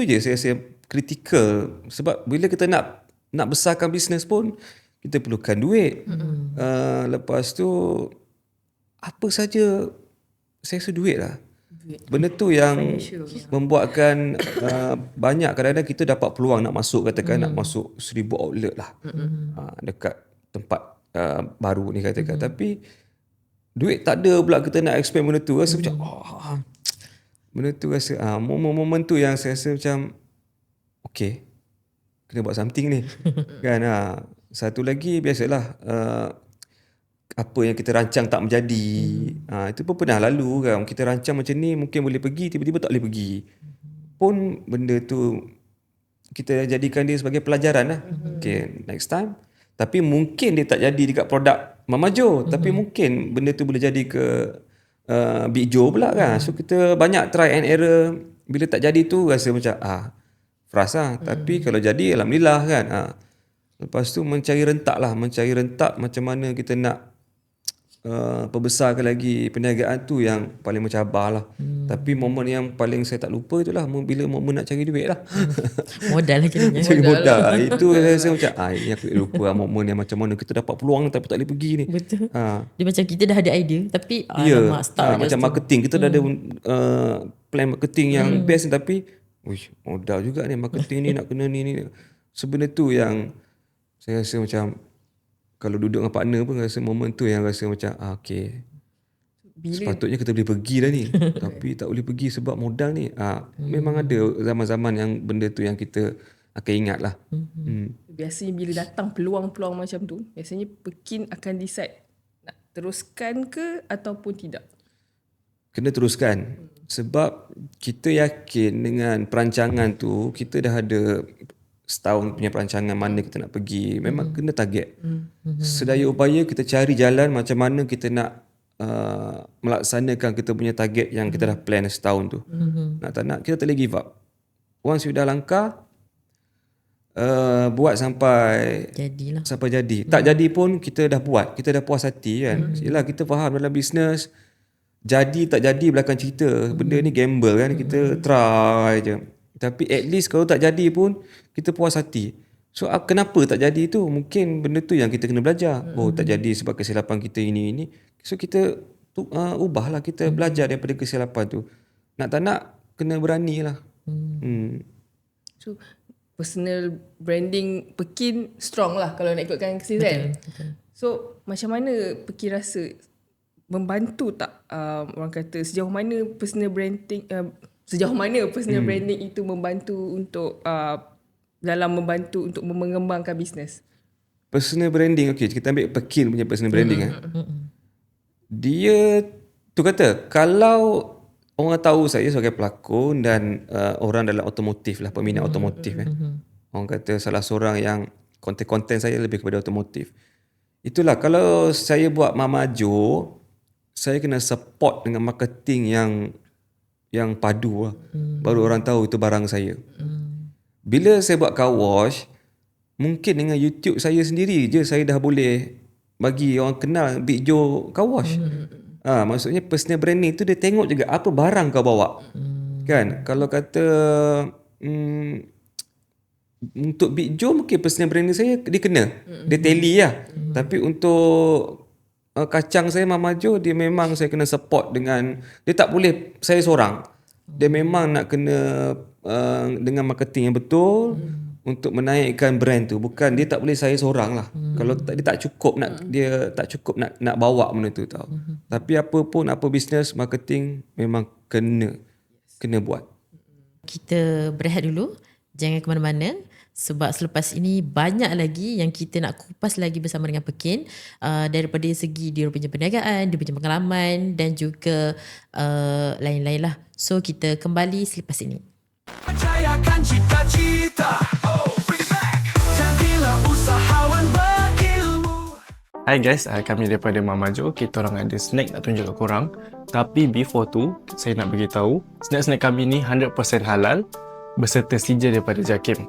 je saya rasa kritikal. Sebab bila kita nak besarkan bisnes pun kita perlukan duit. Lepas tu apa saja saya rasa duit lah. Benda tu yang membuatkan banyak kadang-kadang kita dapat peluang nak masuk, katakan nak masuk 1000 outlet lah dekat tempat baru ni katakan. Tapi duit tak ada pula, kita nak expand benda tu, rasa macam benda tu rasa momen tu yang saya rasa macam kena buat something ni kan. Satu lagi biasalah, apa yang kita rancang tak menjadi. Itu pun pernah lalu kan. Kita rancang macam ni mungkin boleh pergi, tiba-tiba tak boleh pergi. Pun benda tu kita jadikan dia sebagai pelajaran lah. Next time. Tapi mungkin dia tak jadi dekat produk Mama Jo, tapi mungkin benda tu boleh jadi ke Big Joe pula kan. So kita banyak try and error. Bila tak jadi tu rasa macam frust lah. Tapi kalau jadi alhamdulillah kan. Lepas tu mencari rentak macam mana kita nak perbesarkan lagi perniagaan tu yang paling mencabar lah. Tapi momen yang paling saya tak lupa itulah bila momen nak cari duit lah. Modal lagi. Cari modal. Itu saya rasa macam ini aku tak lupa momen yang macam mana kita dapat peluang tapi tak boleh pergi ni. Betul. Dia macam kita dah ada idea tapi macam marketing kita dah ada plan marketing yang best ni, tapi modal juga ni marketing ni, nak kena ni. Sebenarnya tu yang saya rasa macam kalau duduk dengan partner pun rasa momen tu yang rasa macam sepatutnya kita boleh pergi dah ni tapi tak boleh pergi sebab modal ni. Memang ada zaman-zaman yang benda tu yang kita akan ingat lah. Biasanya bila datang peluang-peluang macam tu, biasanya Pekin akan decide nak teruskan ke ataupun tidak? Kena teruskan. Sebab kita yakin dengan perancangan tu kita dah ada setahun punya perancangan mana kita nak pergi. Memang kena target. Sedaya upaya kita cari jalan macam mana kita nak melaksanakan kita punya target yang kita dah plan setahun tu. Nak tak nak, kita tak boleh give up. Once you dah langkah, buat sampai Jadilah. jadi. Tak jadi pun kita dah buat. Kita dah puas hati kan. Yelah, kita faham dalam bisnes, jadi tak jadi belakang cerita. Benda ni gamble kan. Kita try je. Tapi at least kalau tak jadi pun kita puas hati. So kenapa tak jadi tu? Mungkin benda tu yang kita kena belajar. Oh, tak jadi sebab kesilapan kita ini. So kita ubahlah, kita belajar daripada kesilapan tu. Nak tak nak kena berani lah. So personal branding Pekin strong lah kalau nak ikutkan Season. So macam mana Pekin rasa membantu tak orang kata sejauh mana personal branding itu membantu untuk dalam membantu untuk mengembangkan bisnes? Personal branding, okay, kita ambil Pekin punya personal branding. Dia tu kata kalau orang tahu saya sebagai pelakon dan orang dalam otomotif lah, peminat otomotif. Orang kata salah seorang yang konten-konten saya lebih kepada otomotif. Itulah, kalau saya buat Mama Jo, saya kena support dengan marketing yang padu lah. Baru orang tahu itu barang saya. Bila saya buat car wash, mungkin dengan YouTube saya sendiri je saya dah boleh bagi orang kenal Big Joe Car Wash. Maksudnya personal branding tu dia tengok juga apa barang kau bawa. Kan? Kalau kata untuk Big Joe mungkin personal branding saya dia kena. Dia tally lah. Tapi untuk kacang saya Mama Jo, dia memang saya kena support dengan, dia tak boleh saya seorang. Dia memang nak kena dengan marketing yang betul untuk menaikkan brand tu. Bukan, dia tak boleh saya seorang lah. Kalau dia tak cukup nak bawa benda tu tau. Tapi apa pun, apa bisnes, marketing memang kena buat. Kita berehat dulu. Jangan ke mana-mana. Sebab selepas ini banyak lagi yang kita nak kupas lagi bersama dengan Pekin. Daripada segi dia punya perniagaan, dia punya pengalaman dan juga lain-lain lah. So kita kembali selepas ini. Percayakan cita-cita. Bring it back. Jadilah usahawan berilmu. Hai guys, kami daripada Mama Jo. Kita orang ada snack nak tunjuk kat korang. Tapi before tu, saya nak beritahu snack-snack kami ni 100% halal berserta sijil daripada JAKIM.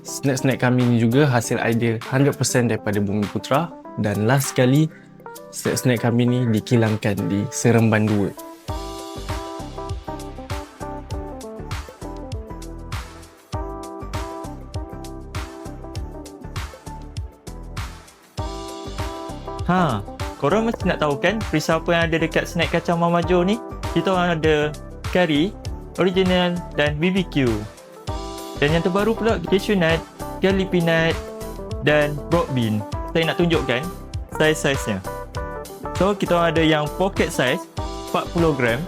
Snack-snack kami ni juga hasil idea 100% daripada Bumi Putra. Dan last sekali, snack-snack kami ni dikilangkan di Seremban 2. Korang mesti nak tahu kan perisai apa yang ada dekat snack kacang Mama Jo ni? Kita orang ada kari, original dan BBQ. Dan yang terbaru pula cashew nut, garlic peanut dan broad bean. Saya nak tunjukkan saiz-saiznya. So kita orang ada yang pocket size 40 gram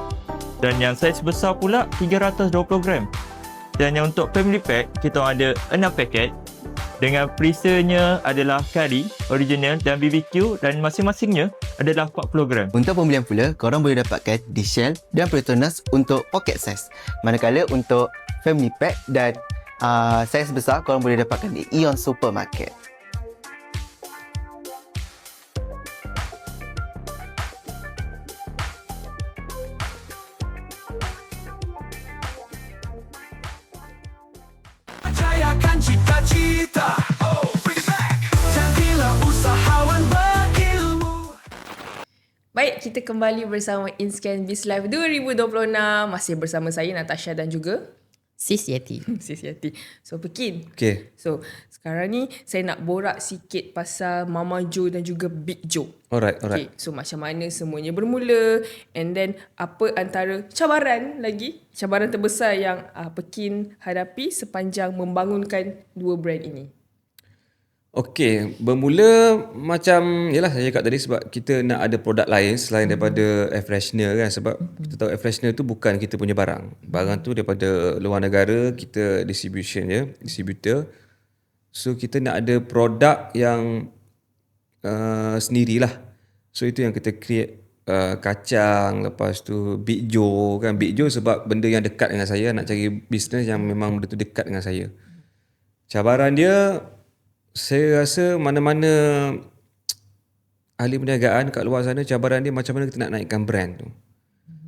dan yang saiz besar pula 320 gram. Dan yang untuk family pack kita orang ada 6 paket. Dengan perisanya adalah kari, original dan BBQ dan masing-masingnya adalah 40 gram. Untuk pembelian pula, korang boleh dapatkan di Shell dan Petronas untuk pocket size. Manakala untuk family pack dan saiz besar, korang boleh dapatkan di Aeon Supermarket. Percayakan cita-cita. Bring it back. Jadilah usahawan berilmu. Baik, kita kembali bersama InScan Biz Live 2026. Masih bersama saya Natasha dan juga Sis Yeti. Sis Yati. So Pekin. Okay. So sekarang ni saya nak borak sikit pasal Mama Jo dan juga Big Joe. Alright. Okay, so macam mana semuanya bermula, and then apa antara cabaran terbesar yang Pekin hadapi sepanjang membangunkan dua brand ini? Okay, bermula macam, yalah saya cakap tadi, sebab kita nak ada produk lain selain daripada air freshener kan. Sebab kita tahu air freshener tu bukan kita punya barang. Barang tu daripada luar negara, kita distributor. So kita nak ada produk yang sendirilah. So itu yang kita create. Kacang, lepas tu Big Joe kan. Big Joe sebab benda yang dekat dengan saya, nak cari bisnes yang memang benda tu dekat dengan saya. Cabaran dia, saya rasa mana-mana ahli perniagaan kat luar sana, cabaran dia macam mana kita nak naikkan brand tu.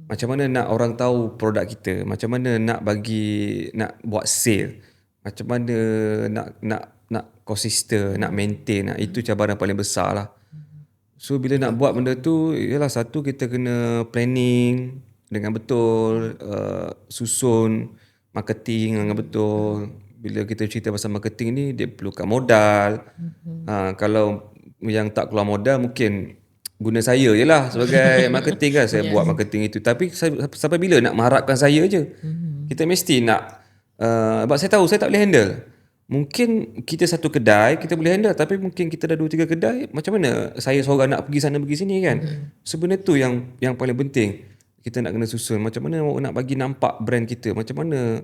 Macam mana nak orang tahu produk kita, macam mana nak buat sale, macam mana nak konsisten, nak maintain. Itu cabaran paling besar lah. So bila nak buat benda tu, ialah satu kita kena planning dengan betul, susun marketing dengan betul. Bila kita cerita pasal marketing ni, dia perlukan modal. Kalau yang tak keluar modal, mungkin guna saya je lah sebagai marketing kan. Saya buat marketing itu. Tapi sampai bila nak mengharapkan saya je? Kita mesti nak, sebab saya tahu saya tak boleh handle. Mungkin kita satu kedai, kita boleh handle. Tapi mungkin kita dah 2-3 kedai, macam mana saya seorang nak pergi sana pergi sini kan? Sebenarnya tu yang paling penting. Kita nak kena susun. Macam mana nak bagi nampak brand kita. Macam mana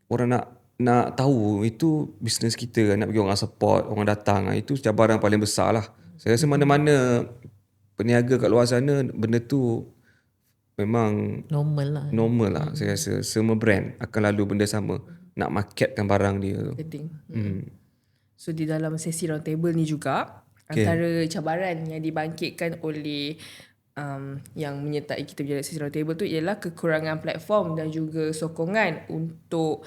orang nak tahu itu bisnes kita. Nak bagi orang support, orang datang. Itu cabaran paling besar lah. Saya rasa mana-mana peniaga kat luar sana, benda tu memang normal lah. Saya rasa semua brand akan lalu benda sama. Nak marketkan barang dia tu. So di dalam sesi round table ni juga, antara cabaran yang dibangkitkan oleh yang menyertai kita punya sesi round table tu ialah kekurangan platform dan juga sokongan untuk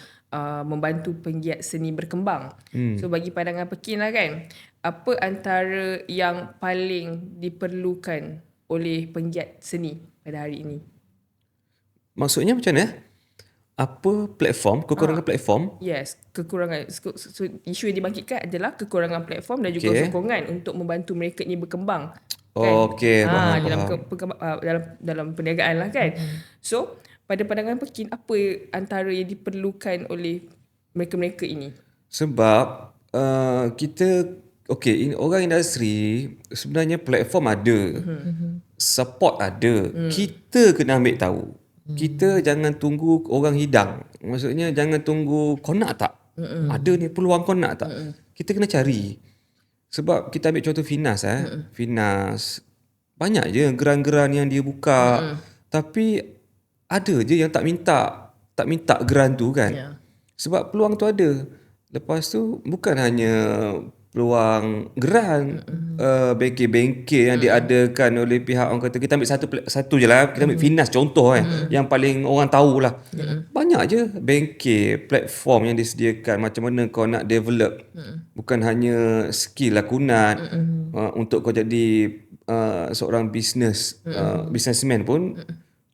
membantu penggiat seni berkembang. So bagi pandangan Pekin lah kan, apa antara yang paling diperlukan oleh penggiat seni pada hari ini? Maksudnya macam mana? Apa platform, kekurangan platform? Yes, kekurangan. So, isu yang dibangkitkan adalah kekurangan platform dan juga sokongan untuk membantu mereka ni berkembang. Okey, faham. Dalam perniagaan lah kan. So, pada pandangan Pekin, apa antara yang diperlukan oleh mereka-mereka ini? Sebab kita, orang industri sebenarnya platform ada, support ada, kita kena ambil tahu. Kita jangan tunggu orang hidang. Maksudnya jangan tunggu kau nak tak? Ada ni peluang kau nak tak? Kita kena cari. Sebab kita ambil contoh Finas. Finas banyak je geran-geran yang dia buka. Tapi ada je yang tak minta geran tu kan. Sebab peluang tu ada. Lepas tu bukan hanya peluang geran, bengkel-bengkel yang diadakan oleh pihak, orang kata kita ambil satu je lah, kita ambil Finas contoh yang paling orang tahulah. Banyak je bengkel, platform yang disediakan macam mana kau nak develop. Bukan hanya skill lakonan untuk kau jadi seorang businessman pun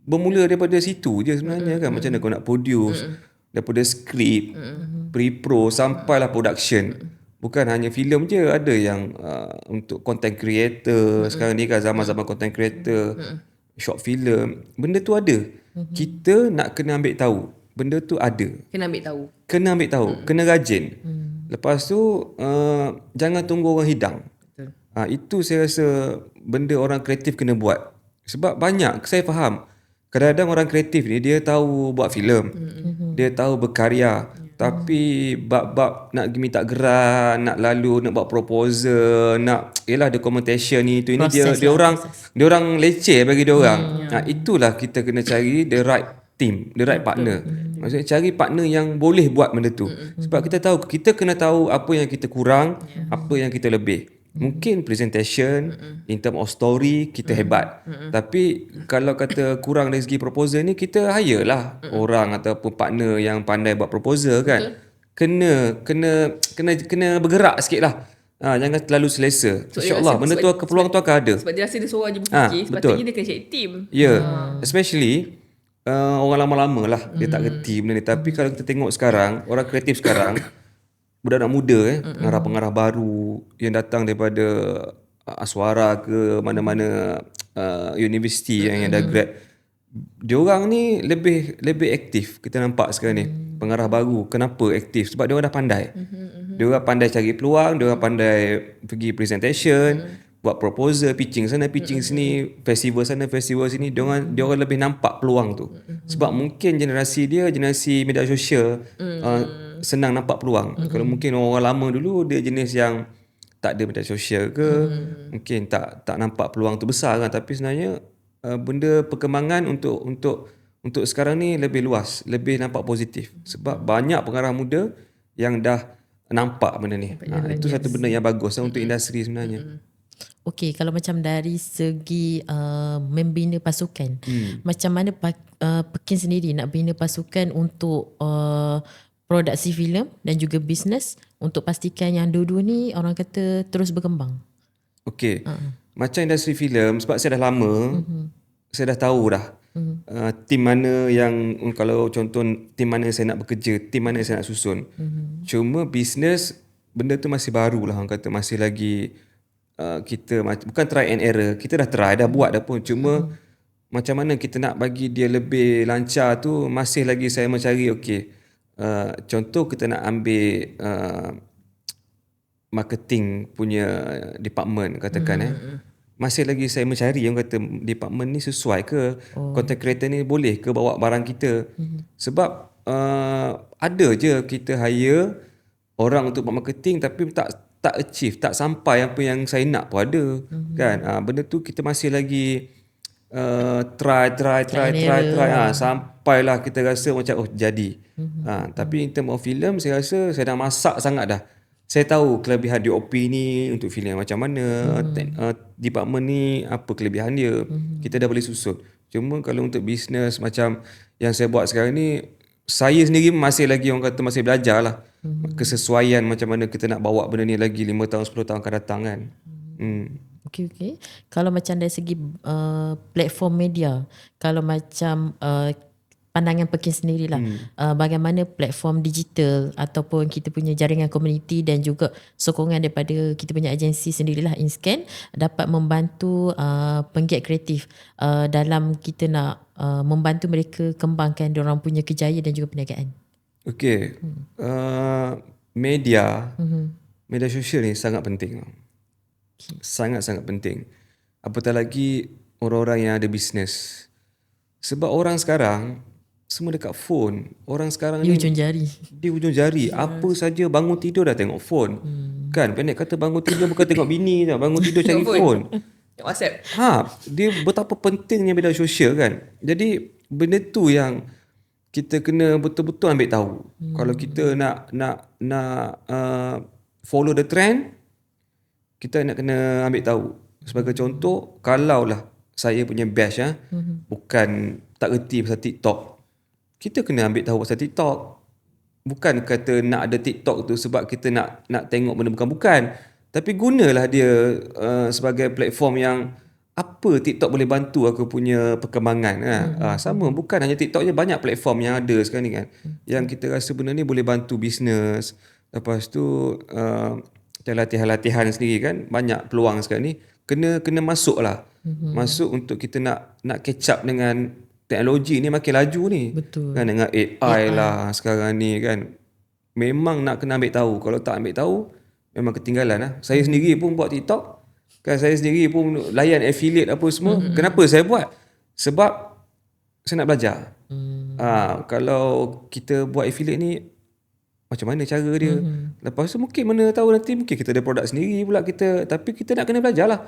bermula daripada situ je sebenarnya kan. Macam mana kau nak produce daripada skrip, pre-pro sampailah production. Bukan hanya filem je, ada yang untuk content creator. Sekarang ni kan zaman-zaman content creator, short film. Benda tu ada. Kita nak kena ambil tahu. Benda tu ada. Kena ambil tahu. Kena rajin. Lepas tu jangan tunggu orang hidang. Itu saya rasa benda orang kreatif kena buat. Sebab banyak, saya faham, kadang-kadang orang kreatif ni dia tahu buat filem, dia tahu berkarya, tapi bab nak minta geran, nak buat proposal, yelah documentation ni itu ini, dia orang leceh bagi dia orang. Itulah kita kena cari the right team, the right partner. Maksudnya cari partner yang boleh buat benda tu. Sebab kita kena tahu apa yang kita kurang, apa yang kita lebih. Mungkin presentation, in term of story, kita hebat. Tapi kalau kata kurang dari segi proposal ni, kita hire lah orang ataupun partner yang pandai buat proposal kan. Kena bergerak sikit lah. Jangan terlalu selesa. InsyaAllah benda tu, peluang tu akan ada. Sebab dia rasa dia seorang je berfikir, sepatutnya dia kena cari team. Especially orang lama-lama lah dia tak kerti benda ni. Tapi kalau kita tengok sekarang, orang kreatif sekarang, budak-budak muda pengarah-pengarah baru yang datang daripada Aswara ke mana-mana universiti yang dah grad, diorang ni lebih aktif. Kita nampak sekarang ni pengarah baru. Kenapa aktif? Sebab diorang dah pandai. Diorang pandai cari peluang, diorang pandai pergi presentation, buat proposal, pitching sana, pitching sini, festival sana, festival sini. Diorang lebih nampak peluang tu. Sebab mungkin generasi media sosial, senang nampak peluang. Kalau mungkin orang lama dulu, dia jenis yang tak ada media sosial ke, mungkin tak nampak peluang tu besar kan. Tapi sebenarnya benda perkembangan untuk sekarang ni lebih luas, lebih nampak positif. Sebab banyak pengarah muda yang dah nampak benda ni. Itu satu benda yang bagus untuk industri sebenarnya. Okey, kalau macam dari segi membina pasukan, macam mana Pekin sendiri nak bina pasukan untuk produksi filem dan juga bisnes untuk pastikan yang dua-dua ni orang kata terus berkembang? Okey. Macam industri filem, sebab saya dah lama, saya dah tahu dah tim mana yang, kalau contoh tim mana saya nak bekerja, tim mana saya nak susun. Cuma bisnes, benda tu masih baru lah orang kata, masih lagi kita bukan try and error, kita dah try, dah buat dah pun, cuma macam mana kita nak bagi dia lebih lancar tu masih lagi saya mencari. Contoh kita nak ambil marketing punya department katakan masih lagi saya mencari yang kata department ni sesuai ke, content creator ni boleh ke bawa barang kita. Sebab ada je kita hire orang untuk buat marketing tapi tak achieve, tak sampai apa yang saya nak pun ada kan. Benda tu kita masih lagi try sampailah kita rasa macam jadi. Tapi in term of film, saya rasa saya dah masak sangat dah. Saya tahu kelebihan DOP ni untuk filem macam mana, department ni apa kelebihan dia, kita dah boleh susun. Cuma kalau untuk bisnes macam yang saya buat sekarang ni, saya sendiri masih lagi orang kata masih belajar lah kesesuaian macam mana kita nak bawa benda ni lagi 5 tahun 10 tahun akan datang kan. Okey. Kalau macam dari segi platform media, kalau macam pandangan Pekin sendirilah, bagaimana platform digital ataupun kita punya jaringan komuniti dan juga sokongan daripada kita punya agensi sendirilah InScan dapat membantu penggiat kreatif dalam kita nak membantu mereka kembangkan diorang punya kejayaan dan juga perniagaan. Okey. Media sosial ni sangat penting. Sangat-sangat penting. Apatah lagi orang-orang yang ada bisnes. Sebab orang sekarang semua dekat phone. Orang sekarang Di ni ujung jari. Apa saja bangun tidur dah tengok phone. Kan pendek kata bangun tidur bukan tengok bini dah, bangun tidur cari phone. WhatsApp. Dia betapa pentingnya media sosial kan. Jadi benda tu yang kita kena betul-betul ambil tahu. Kalau kita nak follow the trend, kita nak kena ambil tahu. Sebagai contoh, kalaulah saya punya batch bukan tak reti pasal TikTok, kita kena ambil tahu pasal TikTok. Bukan kata nak ada TikTok tu sebab kita nak tengok benda bukan-bukan, tapi gunalah dia sebagai platform yang apa TikTok boleh bantu aku punya perkembangan. Sama, bukan hanya TikTok je, banyak platform yang ada sekarang ni kan, yang kita rasa benda ni boleh bantu bisnes. Lepas tu latihan-latihan sendiri kan, banyak peluang sekarang ni. Kena masuk lah. Masuk untuk kita nak catch up dengan teknologi ni makin laju ni. Betul. Kan dengan AI lah sekarang ni kan. Memang nak kena ambil tahu. Kalau tak ambil tahu, memang ketinggalan lah. Saya sendiri pun buat TikTok. Kan saya sendiri pun layan affiliate apa semua. Kenapa saya buat? Sebab saya nak belajar. Kalau kita buat affiliate ni, macam mana cara dia. Lepas tu mungkin mana tahu nanti mungkin kita ada produk sendiri pula kita. Tapi kita nak kena belajar lah.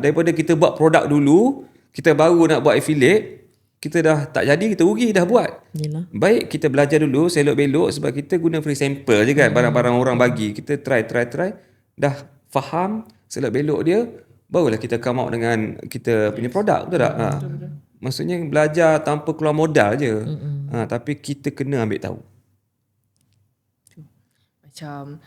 Daripada kita buat produk dulu, kita baru nak buat affiliate, kita dah tak jadi, kita rugi dah buat. Yelah. Baik kita belajar dulu, selok-belok, sebab kita guna free sample je kan, barang-barang orang bagi. Kita try. Dah faham selok-belok dia, barulah kita come out dengan kita punya produk. Betul tak? Maksudnya belajar tanpa keluar modal je. Tapi kita kena ambil tahu. Macam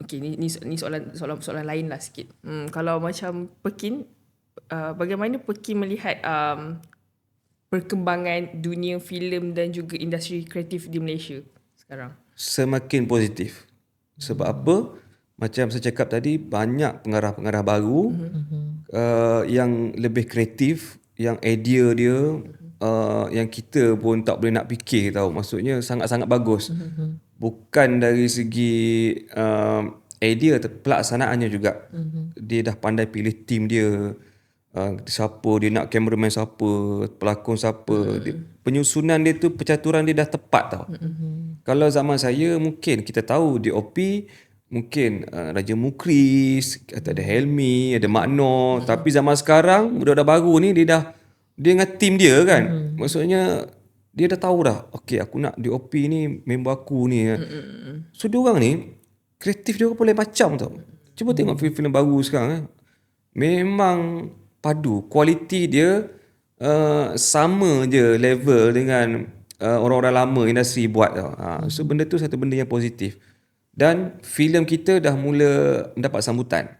okey, ni soalan lain lah sikit. Kalau macam Pekin, bagaimana Pekin melihat perkembangan dunia filem dan juga industri kreatif di Malaysia sekarang? Semakin positif. Sebab apa? Macam saya cakap tadi, banyak pengarah-pengarah baru yang lebih kreatif, yang idea dia yang kita pun tak boleh nak fikir tahu. Maksudnya sangat-sangat bagus. Bukan dari segi idea, pelaksanaannya juga. Dia dah pandai pilih team dia. Siapa dia nak, cameraman siapa, pelakon siapa. Penyusunan dia tu, percaturan dia dah tepat tau. Kalau zaman saya mungkin kita tahu DOP, mungkin Raja Mukris, kata ada Helmi, ada Mak Noor. Tapi zaman sekarang budak-budak baru ni dia dengan team dia kan. Maksudnya Dia dah tahu dah, okay aku nak DOP ni member aku ni. So diorang ni, kreatif dia boleh macam tau. Cuba tengok filem-filem baru sekarang. Memang padu. Kualiti dia sama je level dengan orang-orang lama industri buat tau. So benda tu satu benda yang positif. Dan filem kita dah mula mendapat sambutan.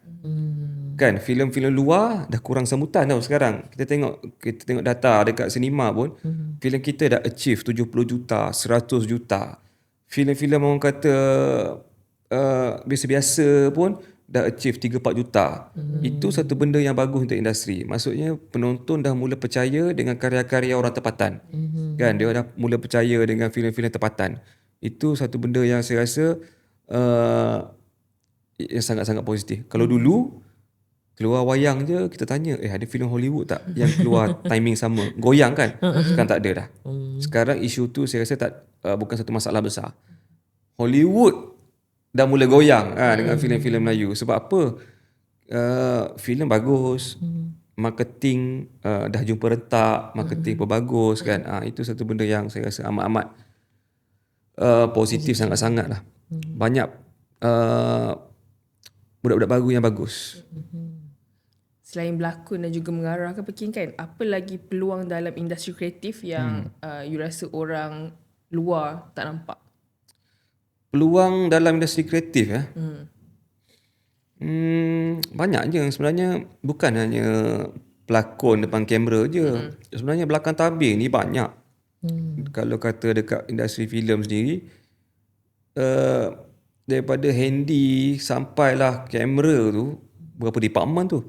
Kan filem-filem luar dah kurang sambutan tau sekarang. Kita tengok data dekat sinema pun, filem kita dah achieve 70 juta, 100 juta. Filem-filem orang kata biasa-biasa pun dah achieve 3-4 juta. Itu satu benda yang bagus untuk industri. Maksudnya penonton dah mula percaya dengan karya-karya orang tempatan. Kan dia dah mula percaya dengan filem-filem tempatan. Itu satu benda yang saya rasa yang sangat-sangat positif. Kalau dulu keluar wayang je kita tanya, ada filem Hollywood tak yang keluar timing sama, goyang kan? Sekarang tak ada dah. Sekarang isu tu saya rasa bukan satu masalah besar. Hollywood dah mula goyang dengan filem-filem Melayu. Sebab apa? Filem bagus, marketing dah jumpa retak, marketing pun bagus kan. Itu satu benda yang saya rasa amat-amat positif sangat-sangat lah. Banyak budak-budak baru yang bagus. Selain berlakon dan juga mengarah ke Pekin kan, apa lagi peluang dalam industri kreatif yang you rasa orang luar tak nampak? Peluang dalam industri kreatif banyak je sebenarnya. Bukan hanya pelakon depan kamera je. Sebenarnya belakang tabir ni banyak. Kalau kata dekat industri filem sendiri, daripada handy sampailah kamera tu, berapa department tu.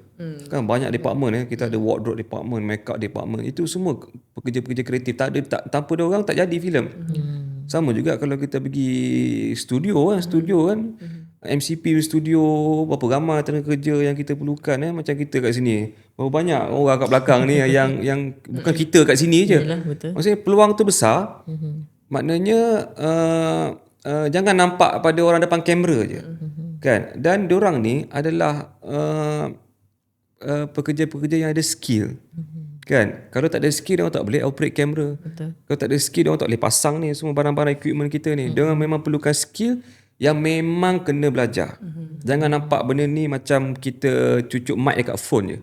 Kan banyak department kita ada wardrobe department, makeup department. Itu semua pekerja-pekerja kreatif. Tanpa dia orang tak jadi filem. Sama juga kalau kita pergi studio kan. MCP studio, berapa ramai tenaga kerja yang kita perlukan macam kita kat sini. Berapa banyak orang kat belakang ni yang bukan kita kat sini je. Yalah, betul. Maksudnya peluang tu besar. Maknanya jangan nampak pada orang depan kamera je. Kan? Dan diorang ni adalah pekerja-pekerja yang ada skill. Kan? Kalau tak ada skill, diorang tak boleh operate kamera. Kalau tak ada skill, diorang tak boleh pasang ni semua barang-barang equipment kita ni. Diorang memang perlukan skill yang memang kena belajar. Jangan nampak benda ni macam kita cucuk mic dekat phone je.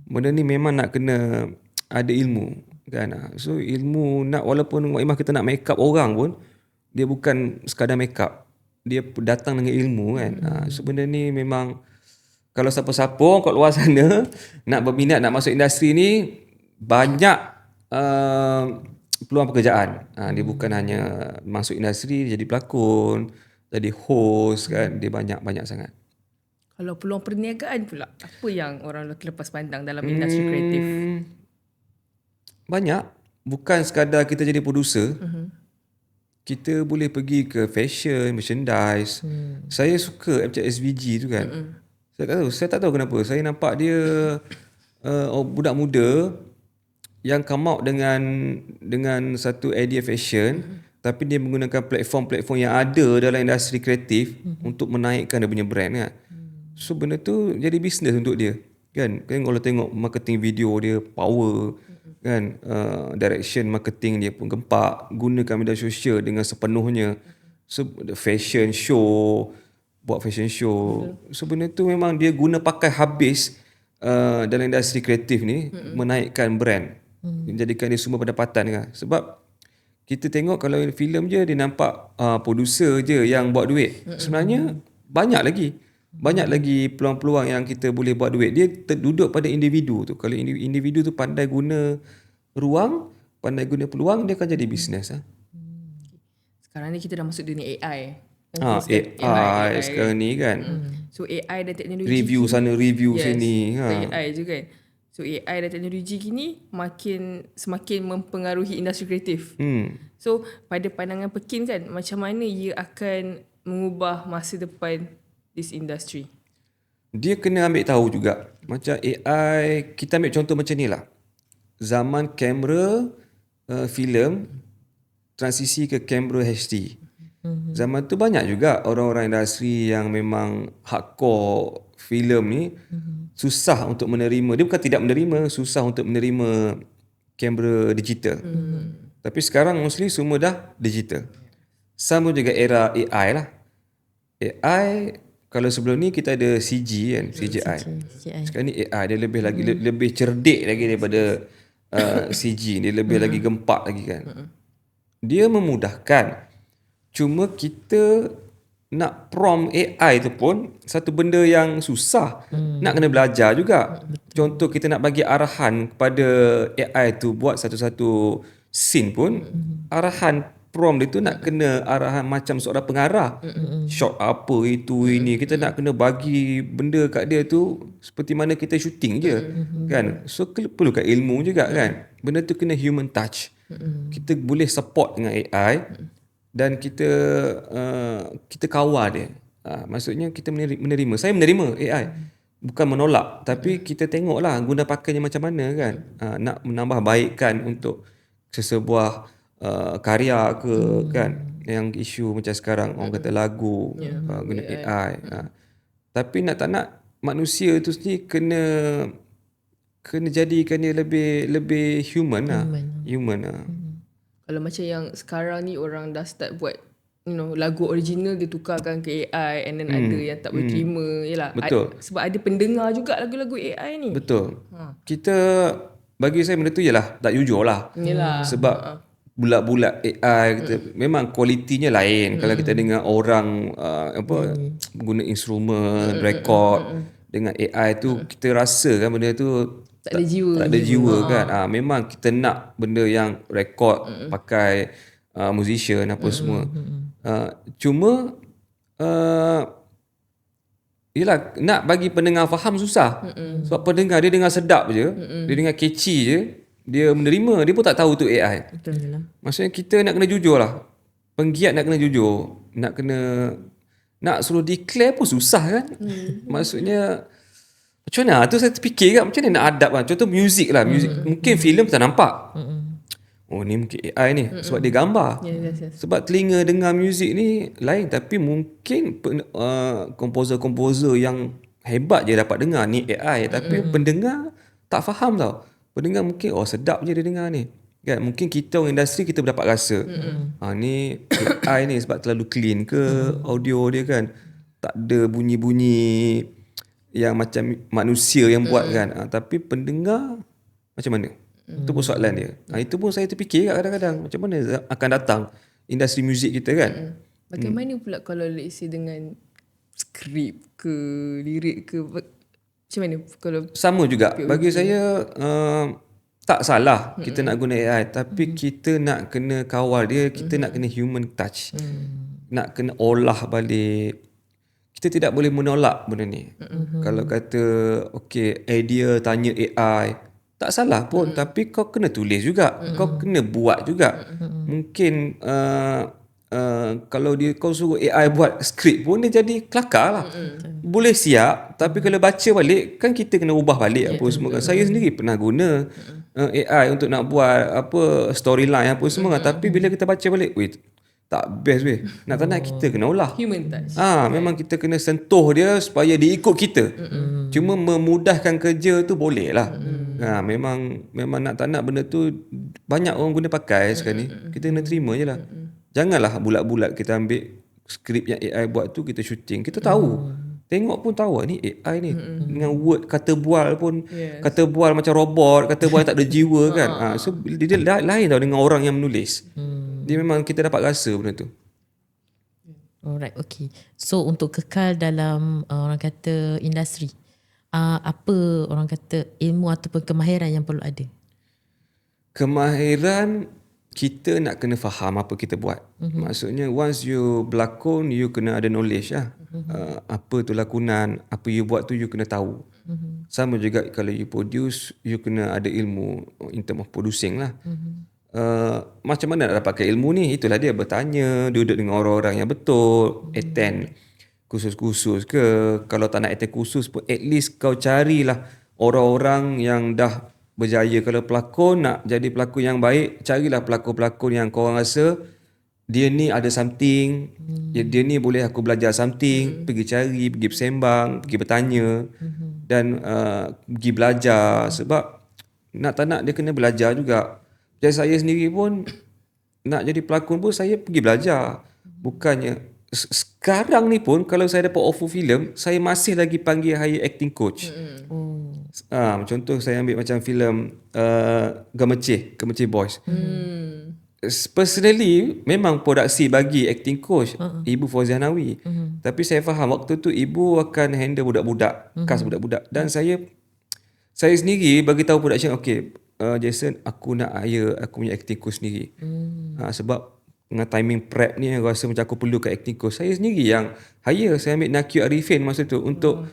Benda ni memang nak kena ada ilmu. Kan? So ilmu walaupun kita nak make up orang pun, dia bukan sekadar make up. Dia datang dengan ilmu kan. So benda ni memang, kalau siapa-siapa kat luar sana nak berminat nak masuk industri ni, banyak peluang pekerjaan. Dia bukan hanya masuk industri jadi pelakon, jadi host kan. Dia banyak sangat. Kalau peluang perniagaan pula, apa yang orang terlepas pandang dalam industri kreatif? Banyak. Bukan sekadar kita jadi producer. Kita boleh pergi ke fashion, merchandise. Saya suka macam SVG tu kan. Saya tak tahu kenapa. Saya nampak dia budak muda yang come out dengan satu idea fashion, tapi dia menggunakan platform-platform yang ada dalam industri kreatif untuk menaikkan dia punya brand kan. So benda tu jadi bisnes untuk dia. Kan kalau tengok marketing video dia power kan, direction marketing dia pun gempak, gunakan media sosial dengan sepenuhnya. So fashion show, buat fashion show. So benda tu memang dia guna pakai habis dalam industri kreatif ni, menaikkan brand, menjadikan dia semua pendapatan kan. Sebab kita tengok kalau filem je dia nampak producer je yang buat duit. Sebenarnya banyak lagi peluang-peluang yang kita boleh buat duit. Dia terduduk pada individu tu. Kalau individu tu pandai guna ruang, pandai guna peluang, dia akan jadi bisnes. Sekarang ni kita dah masuk dunia AI. AI sekarang ni kan. So AI dan teknologi Review sana, review sini. AI je kan. So AI dan teknologi kini semakin mempengaruhi industri kreatif. So pada pandangan Pekin kan, macam mana ia akan mengubah masa depan this industry? Dia kena ambil tahu juga. Macam AI, kita ambil contoh macam ni lah. Zaman kamera filem transisi ke kamera HD. Zaman tu banyak juga orang-orang industri yang memang hardcore filem ni susah untuk menerima. Dia bukan tidak menerima, susah untuk menerima kamera digital. Tapi sekarang mostly semua dah digital. Sama juga era AI lah. AI, kalau sebelum ni kita ada CG kan, CGI. Sekarang ni AI, dia lebih lagi lebih cerdik lagi daripada CG. Dia lebih lagi gempak lagi kan. Dia memudahkan. Cuma kita nak prompt AI tu pun satu benda yang susah. Nak kena belajar juga. Contoh kita nak bagi arahan kepada AI tu buat satu-satu scene pun, arahan prompt dia tu nak kena arahan macam seorang pengarah. Shot apa itu ini, kita nak kena bagi benda kat dia tu seperti mana kita shooting je. Kan? So perlukan ilmu juga kan. Benda tu kena human touch. Kita boleh support dengan AI dan kita kawal dia. Maksudnya kita menerima. Saya menerima AI. Bukan menolak, tapi kita tengoklah guna pakainya macam mana kan. Nak menambah baikkan untuk sesebuah karya ke kan, yang isu macam sekarang orang kata lagu guna AI. Tapi nak tak nak manusia tu sendiri kena jadikan dia lebih human lah. Kalau macam yang sekarang ni orang dah start buat lagu original dia tukarkan ke AI and then ada yang tak boleh terima. Yalah, Betul. sebab ada pendengar juga lagu-lagu AI ni. Betul. Kita, bagi saya benda tu ialah tak jujur lah. Yalah. Sebab bulat-bulat AI kita memang kualitinya lain. Kalau kita dengar orang guna instrumen rekod dengan AI tu, kita rasa kan benda tu Tak ada jiwa. Tak ada jiwa kan. Memang kita nak benda yang rekod pakai musician apa semua. Cuma yelah, nak bagi pendengar faham susah. Sebab pendengar dia dengar sedap je, dia dengar catchy je, dia menerima, dia pun tak tahu tu AI. Betul lah. Maksudnya kita nak kena jujur lah. Penggiat nak kena jujur. Nak suruh declare pun susah kan. Maksudnya macam mana? Tu saya terfikir kan, macam mana nak adapt kan. Contoh muzik lah. Mungkin filem tak nampak. Oh ni mungkin AI ni. Sebab dia gambar. Yes. Sebab telinga dengar muzik ni lain. Tapi mungkin komposer-komposer yang hebat je dapat dengar ni AI. Tapi pendengar tak faham tau. Pendengar mungkin sedap je dia dengar ni. Kan? Mungkin kita orang industri kita dapat rasa. Ni AI ni sebab terlalu clean ke audio dia kan. Tak ada bunyi-bunyi yang macam manusia yang buat kan. Tapi pendengar macam mana? Itu pun soalan dia. Itu pun saya terfikir kadang-kadang macam mana akan datang industri muzik kita kan. Bagaimana pula kalau let's say dengan skrip ke lirik ke, macam mana kalau sama juga bagi saya tak salah kita nak guna AI, tapi kita nak kena kawal dia, kita nak kena human touch. Nak kena olah balik. Kita tidak boleh menolak benda ni. Kalau kata idea tanya AI, tak salah pun, tapi kau kena tulis juga. Kau kena buat juga. Mungkin kalau kau suruh AI buat skrip pun dia jadi kelakar lah. Boleh siap, tapi kalau baca balik kan kita kena ubah balik apa semua kan. Saya sendiri pernah guna AI untuk nak buat storyline apa semua kan. Tapi bila kita baca balik, wait, tak best weh. Nak tak nak kita kena olah. human touch. Memang kita kena sentuh dia supaya dia ikut kita. Cuma memudahkan kerja tu boleh lah. Memang nak tak nak benda tu banyak orang guna pakai sekarang ni. Kita kena terima je lah. Janganlah bulat-bulat kita ambil skrip yang AI buat tu kita shooting. Kita tahu. Tengok pun tahu ni AI ni. Dengan word kata bual pun, kata bual macam robot, kata bual tak ada jiwa kan. So dia lain tau dengan orang yang menulis. Dia memang kita dapat rasa benda tu. Alright, okay. So untuk kekal dalam orang kata industri, apa orang kata ilmu ataupun kemahiran yang perlu ada? Kemahiran, kita nak kena faham apa kita buat. Maksudnya once you berlakon, you kena ada knowledge lah. Apa tu lakonan, apa you buat tu you kena tahu. Sama juga kalau you produce, you kena ada ilmu in term of producing lah. Macam mana nak dapatkan ilmu ni? Itulah dia, bertanya, duduk dengan orang-orang yang betul, attend kursus-kursus ke. Kalau tak nak attend kursus pun, at least kau carilah orang-orang yang dah berjaya. Kalau pelakon, nak jadi pelakon yang baik, carilah pelakon-pelakon yang kau rasa dia ni ada something, dia ni boleh aku belajar something. Pergi cari, pergi bersembang, pergi bertanya dan pergi belajar. Sebab nak tak nak dia kena belajar juga. Jadi saya sendiri pun nak jadi pelakon pun saya pergi belajar. Bukannya sekarang ni pun kalau saya dapat offer filem, saya masih lagi panggil hire acting coach. Contoh saya ambil macam filem Gemercih Boys. Personally memang produksi bagi acting coach Ibu Fauzia Hanawi. Tapi saya faham waktu tu ibu akan handle budak-budak, cast budak-budak, dan saya sendiri bagi tahu production, okay, Jason, aku nak hire aku punya acting coach sendiri. Sebab dengan timing prep ni aku rasa macam aku perlukan acting coach. Saya sendiri yang hire. Saya ambil Nakyu Arifin masa tu untuk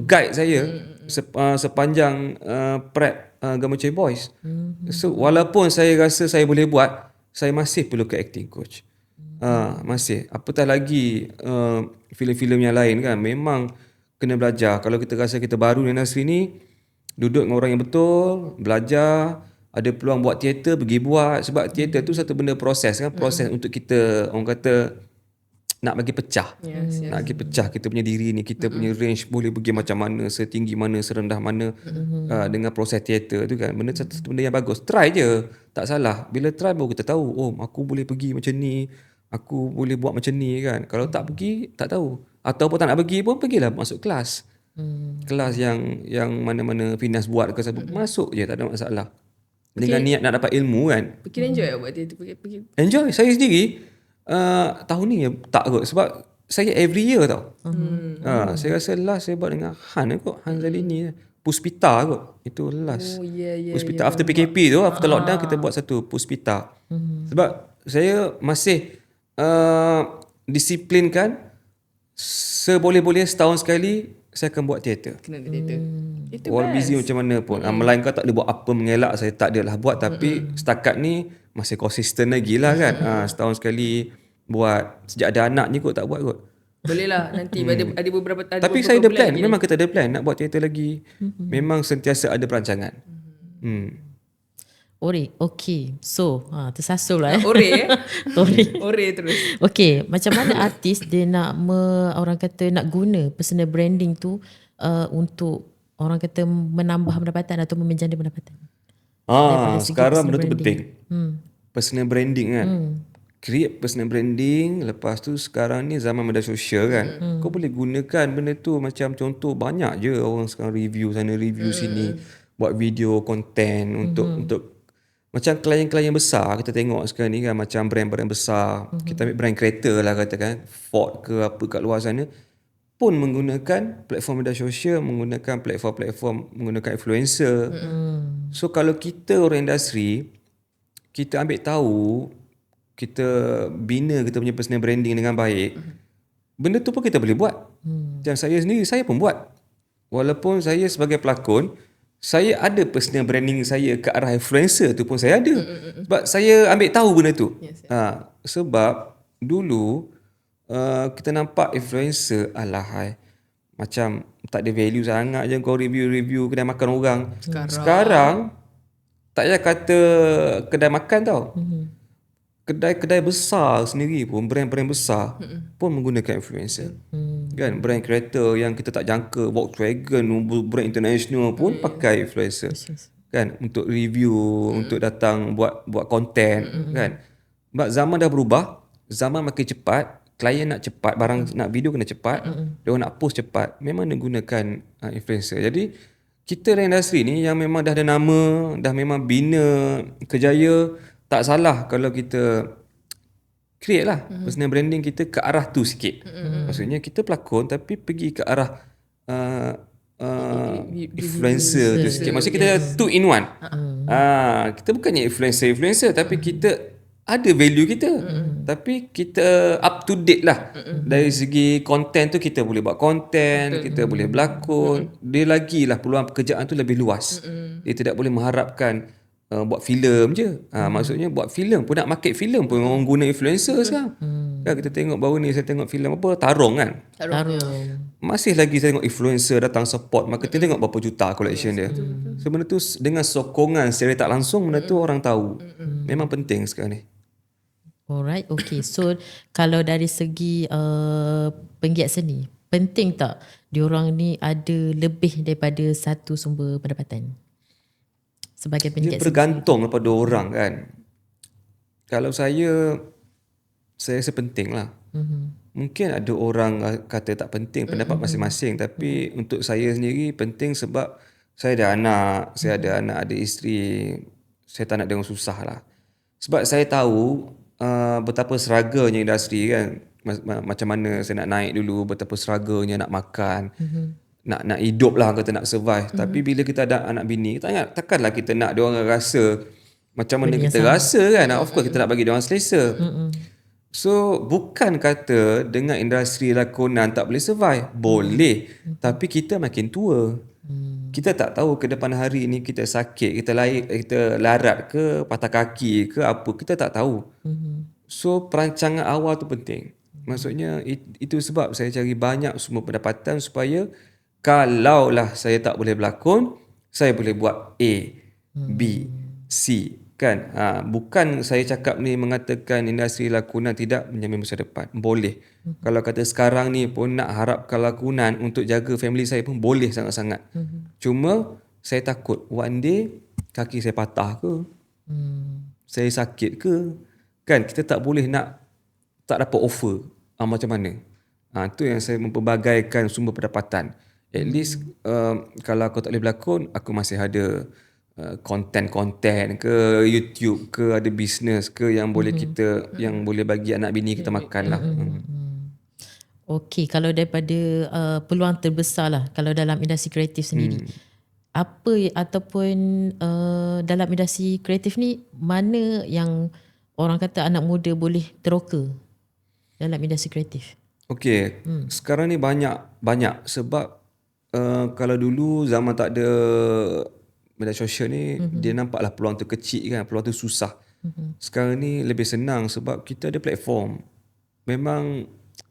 guide saya sepanjang prep Gemercih Boys. So walaupun saya rasa saya boleh buat, saya masih perlukan acting coach. Masih. Apatah lagi filem-filem yang lain kan, memang kena belajar. Kalau kita rasa kita baru di industri ni, duduk dengan orang yang betul, belajar. Ada peluang buat teater, pergi buat. Sebab teater tu satu benda proses kan. Proses untuk kita, orang kata, nak bagi pecah. Nak bagi pecah kita punya diri ni. Kita punya range boleh pergi macam mana, setinggi mana, serendah mana. Dengan proses teater tu kan. Benda satu benda yang bagus. Try je. Tak salah. Bila try baru kita tahu, oh aku boleh pergi macam ni. Aku boleh buat macam ni kan. Kalau tak pergi, tak tahu. Ataupun tak nak pergi pun, pergilah masuk kelas. Kelas yang mana-mana Finas buat ke siapa. Masuk je, tak ada masalah. Dengan niat nak dapat ilmu kan. Pergi enjoy buat dia tu. Pergi. Enjoy. Saya sendiri tahun ni tak kot. Sebab saya every year tau. Saya rasa last saya buat dengan Han kot. Han Zalini. Puspita kot. Itu last. Puspita. After PKP tu, after lockdown kita buat satu Puspita. Sebab saya masih disiplinkan. Seboleh-boleh setahun sekali saya akan buat teater. Kena teater. Itu Walau busy macam mana pun. Melainkan tak ada buat apa mengelak, saya tak adalah buat. Tapi setakat ni masih konsisten lagi lah kan. Setahun sekali buat. Sejak ada anak ni kot tak buat kot. Boleh lah nanti ada beberapa Tapi saya ada plan. Memang kita ada plan nak buat teater lagi. Memang sentiasa ada perancangan. Ore, okay. So, tersasul lah Ore Ore. Ore terus. Okay, macam mana artis dia nak orang kata nak guna personal branding tu untuk orang kata menambah pendapatan atau menjana pendapatan? Sekarang benda tu penting. Personal branding kan. Create personal branding. Lepas tu sekarang ni zaman media sosial kan. Kau boleh gunakan benda tu macam contoh banyak je orang sekarang review sana review sini. Buat video konten untuk macam klien-klien besar kita tengok sekarang ni kan, macam brand-brand besar. Kita ambil brand kereta lah katakan, Ford ke apa kat luar sana pun menggunakan platform media sosial, menggunakan platform menggunakan influencer. So kalau kita orang industri, kita ambil tahu, kita bina kita punya personal branding dengan baik, benda tu pun kita boleh buat. Macam saya sendiri, saya pun buat. Walaupun saya sebagai pelakon, saya ada personal branding saya ke arah influencer tu pun saya ada. Sebab saya ambil tahu benda tu. Sebab dulu kita nampak influencer macam tak ada value sangat je kau review kedai makan orang. Sekarang tak payah kata kedai makan tau. Kedai-kedai besar sendiri pun, brand-brand besar pun menggunakan influencer. Kan, brand kereta yang kita tak jangka, Volkswagen, brand international pun pakai influencer. Kan, untuk review, untuk datang buat konten kan. Sebab zaman dah berubah, zaman makin cepat, klien nak cepat, barang nak video kena cepat, dia orang nak post cepat, memang dia gunakan influencer. Jadi kita dalam industri ni yang memang dah ada nama, dah memang bina kejaya, tak salah kalau kita create lah personal branding kita ke arah tu sikit. Maksudnya kita pelakon tapi pergi ke arah influencer tu sikit. Maksudnya kita two in one. Kita bukannya influencer tapi kita ada value kita. Tapi kita up to date lah. Dari segi konten tu kita boleh buat konten, kita boleh berlakon. Dia lagi lah peluang pekerjaan tu lebih luas. Dia tidak boleh mengharapkan buat filem je. Maksudnya buat filem pun, nak market filem pun orang guna influencer sekarang. Kan kita tengok baru ni saya tengok filem apa Tarung kan. Tarung. Masih lagi saya tengok influencer datang support marketing, tengok berapa juta collection dia. So benda tu dengan sokongan secara tak langsung benda tu orang tahu. Memang penting sekarang ni. Alright, okay. So kalau dari segi penggiat seni, penting tak diorang ni ada lebih daripada satu sumber pendapatan? Sebagai Dia penggiat bergantung kepada orang kan. kalau saya rasa penting lah. Mungkin ada orang kata tak penting, pendapat masing-masing, tapi untuk saya sendiri penting sebab saya ada anak, ada isteri, saya tak nak dia orang susah lah. Sebab saya tahu betapa struggle-nya industri kan, macam mana saya nak naik dulu, betapa struggle-nya nak makan, nak hidup lah, kata nak survive. Tapi bila kita ada anak bini, takkanlah kita nak dia orang rasa macam mana kita rasa kan. Of course kita nak bagi dia orang selesa. So bukan kata dengan industri lakonan tak boleh survive. Boleh. Tapi kita makin tua. Kita tak tahu ke depan hari ni kita sakit, kita larat ke, patah kaki ke apa, kita tak tahu. So perancangan awal tu penting. Maksudnya itu sebab saya cari banyak sumber pendapatan supaya kalaulah saya tak boleh berlakon, saya boleh buat A, B, C. Kan? Bukan saya cakap ni mengatakan industri lakonan tidak menjamin masa depan. Boleh. Kalau kata sekarang ni pun nak harapkan lakonan untuk jaga family saya pun boleh sangat-sangat. Cuma saya takut one day kaki saya patah ke, saya sakit ke. Kan kita tak boleh nak tak dapat offer. Macam mana? Tu yang saya mempelbagaikan sumber pendapatan. At least kalau aku tak boleh berlakon, aku masih ada konten-konten ke YouTube ke, ada bisnes ke yang boleh kita, yang boleh bagi anak bini kita makan lah. Okey, kalau daripada peluang terbesar lah kalau dalam industri kreatif sendiri, apa ataupun dalam industri kreatif ni mana yang orang kata anak muda boleh teroka dalam industri kreatif? Okey, sekarang ni banyak sebab kalau dulu zaman tak ada media sosial ni, dia nampaklah peluang tu kecil kan, peluang tu susah. Sekarang ni lebih senang sebab kita ada platform. Memang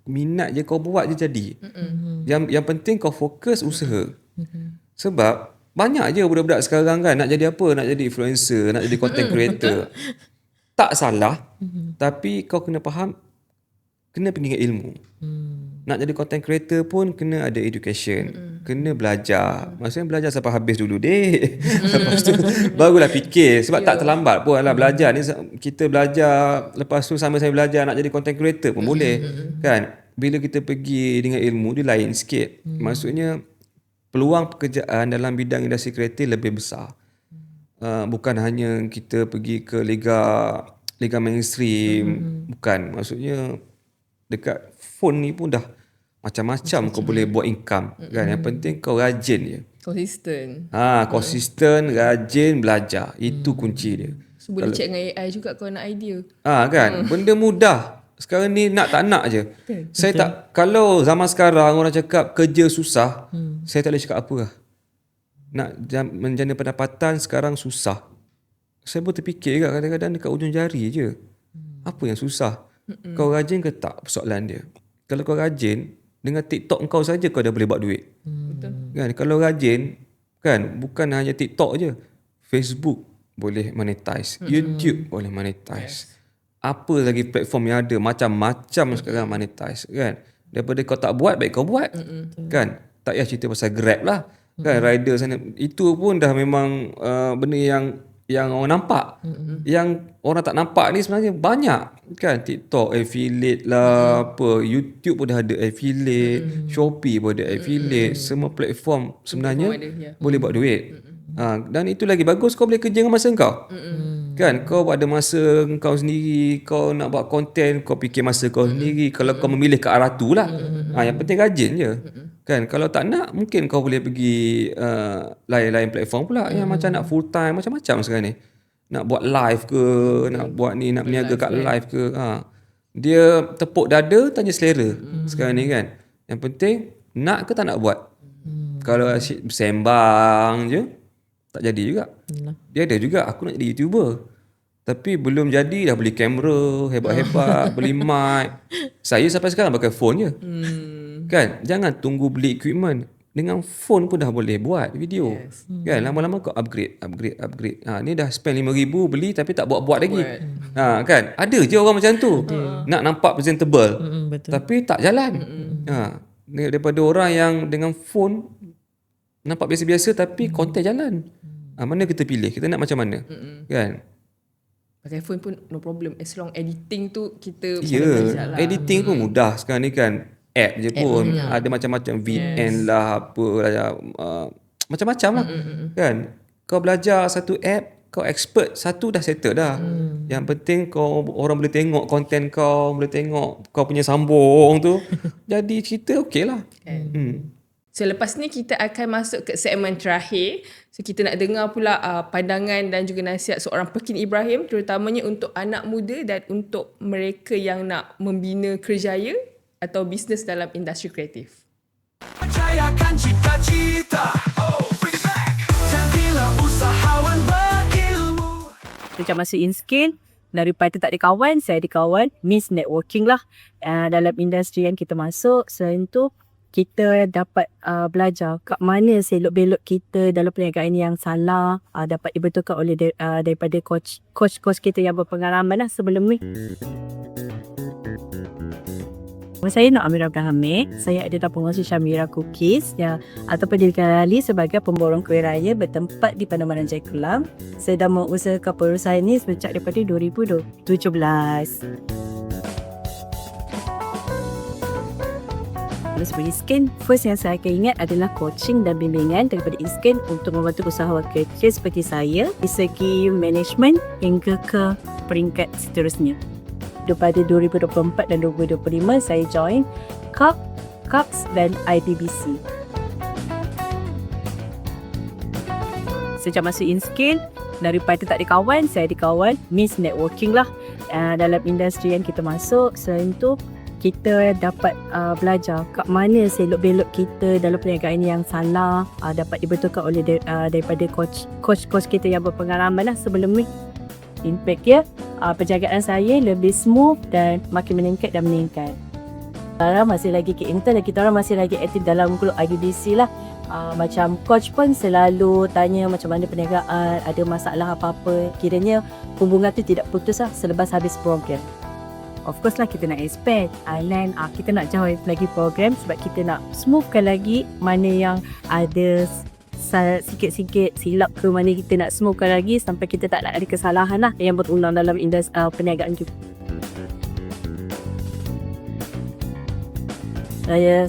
minat je kau buat je jadi. Yang penting kau fokus usaha. Sebab banyak je budak-budak sekarang kan nak jadi apa? Nak jadi influencer, nak jadi content creator. Tak salah, tapi kau kena faham, kena pergi dengan ilmu. Nak jadi content creator pun kena ada education, kena belajar. Maksudnya belajar sampai habis dulu dek. Lepas tu barulah fikir. Sebab tak terlambat pun lah belajar ni. Kita belajar, lepas tu sama-sama belajar nak jadi content creator pun boleh. Kan? Bila kita pergi dengan ilmu, dia lain sikit. Maksudnya peluang pekerjaan dalam bidang industri kreatif lebih besar. Bukan hanya kita pergi ke liga mainstream. Bukan. Maksudnya dekat phone ni pun dah macam-macam kau boleh buat income kan. Yang penting kau rajin je. Konsisten. Konsisten, rajin, belajar. Itu kunci dia. So boleh check dengan AI juga kalau nak idea. Kan, benda mudah. Sekarang ni nak tak nak je. Saya tak, kalau zaman sekarang orang cakap kerja susah, saya tak boleh cakap apa lah. Nak menjana pendapatan sekarang susah. Saya pun terfikir kat kadang-kadang dekat ujung jari je. Apa yang susah? Kau rajin ke tak? Persoalan dia. Kalau kau rajin, dengan TikTok kau saja kau dah boleh buat duit. Kan? Kalau rajin, kan, bukan hanya TikTok je. Facebook boleh monetize, YouTube boleh monetize. Apa lagi platform yang ada, macam-macam sekarang monetize kan. Daripada kau tak buat, baik kau buat. Kan? Tak payah cerita pasal Grab lah. Kan, rider sana, itu pun dah memang benda yang orang nampak. Yang orang tak nampak ni sebenarnya banyak kan. TikTok affiliate lah, apa, YouTube pun dah ada affiliate, Shopee pun ada affiliate. Semua platform sebenarnya boleh buat duit. Dan itu lagi bagus, kau boleh kerja dengan masa kau. Kan, kau ada masa kau sendiri, kau nak buat konten, kau fikir masa kau sendiri. Kalau kau memilih ke arah tu lah. Yang penting rajin je. Kan, kalau tak nak, mungkin kau boleh pergi lain-lain platform pula yang macam nak full time, macam-macam sekarang ni. Nak buat live ke, nak buat ni, nak berniaga kat live ke. Dia tepuk dada, tanya selera sekarang ni kan. Yang penting, nak ke tak nak buat. Kalau asyik sembang je, tak jadi juga. Dia ada juga, aku nak jadi YouTuber. Tapi belum jadi, dah beli kamera hebat-hebat, beli mic. Saya sampai sekarang pakai phone je. Kan, jangan tunggu beli equipment. Dengan phone pun dah boleh buat video. Kan, lama-lama kau upgrade. Ni dah spend RM5,000 beli tapi tak buat-buat lagi. Kan, ada je orang macam tu. Nak nampak presentable. Betul. Tapi tak jalan. Daripada orang yang dengan phone nampak biasa-biasa tapi konten jalan. Mana kita pilih? Kita nak macam mana? Kan? Pakai phone pun no problem. As long editing tu kita boleh Ya, belajar lah. editing pun mudah sekarang ni kan. App je pun. Ada macam-macam VN lah, apa lah. Macam-macam lah. Kan? Kau belajar satu app, kau expert satu dah settle dah. Yang penting orang boleh tengok konten kau, boleh tengok kau punya sambung tu. Jadi cerita okey lah. So lepas ni kita akan masuk ke segmen terakhir. So kita nak dengar pula pandangan dan juga nasihat seorang Pekin Ibrahim, terutamanya untuk anak muda dan untuk mereka yang nak membina kerjaya atau bisnes dalam industri kreatif. Percayakan cita-cita. Oh, bring it back. Jadilah usahawan berilmu. Sejak masuk InScale, daripada tak ada kawan, saya ada kawan. Means networking lah. Dalam industri yang kita masuk, selain tu kita dapat belajar kat mana selok-belok kita dalam perniagaan yang salah, dapat dibetulkan oleh daripada coach kita yang berpengalaman lah sebelum ni. Saya Nok Amira Abdul Hamid. Saya ada dalam pengurusi Syamira Cookies yang ataupun dikenali sebagai pemborong kuih raya bertempat di Pandamaran Jayakulam. Saya dah mengusahakan perusahaan ini sejak daripada 2017. Sebagai InScale, first yang saya akan ingat adalah coaching dan bimbingan daripada InScale untuk membantu usahawan kecil seperti saya di segi management hingga ke peringkat seterusnya. Pada 2024 dan 2025 saya join CAPS dan IPBC. Sejak masuk InScale, daripada tak ada kawan, saya ada kawan. Means networking lah. Dalam industri yang kita masuk, selain tu kita dapat belajar kat mana selok-belok kita dalam perniagaan yang salah, dapat dibetulkan oleh daripada coach kita yang berpengalaman lah sebelum ni. Impact dia, penjagaan saya lebih smooth dan makin meningkat dan meningkat. Kita masih lagi ke intern dan kita orang masih lagi aktif dalam grup IBBC lah. Macam coach pun selalu tanya macam mana perniagaan, ada masalah apa-apa. Kiranya hubungan tu tidak putus lah selepas habis program. Of course lah kita nak expand and kita nak join lagi program sebab kita nak smoothkan lagi mana yang ada sikit-sikit silap ke mana kita nak smoothkan lagi sampai kita tak nak ada kesalahan lah yang berulang dalam industri perniagaan juga.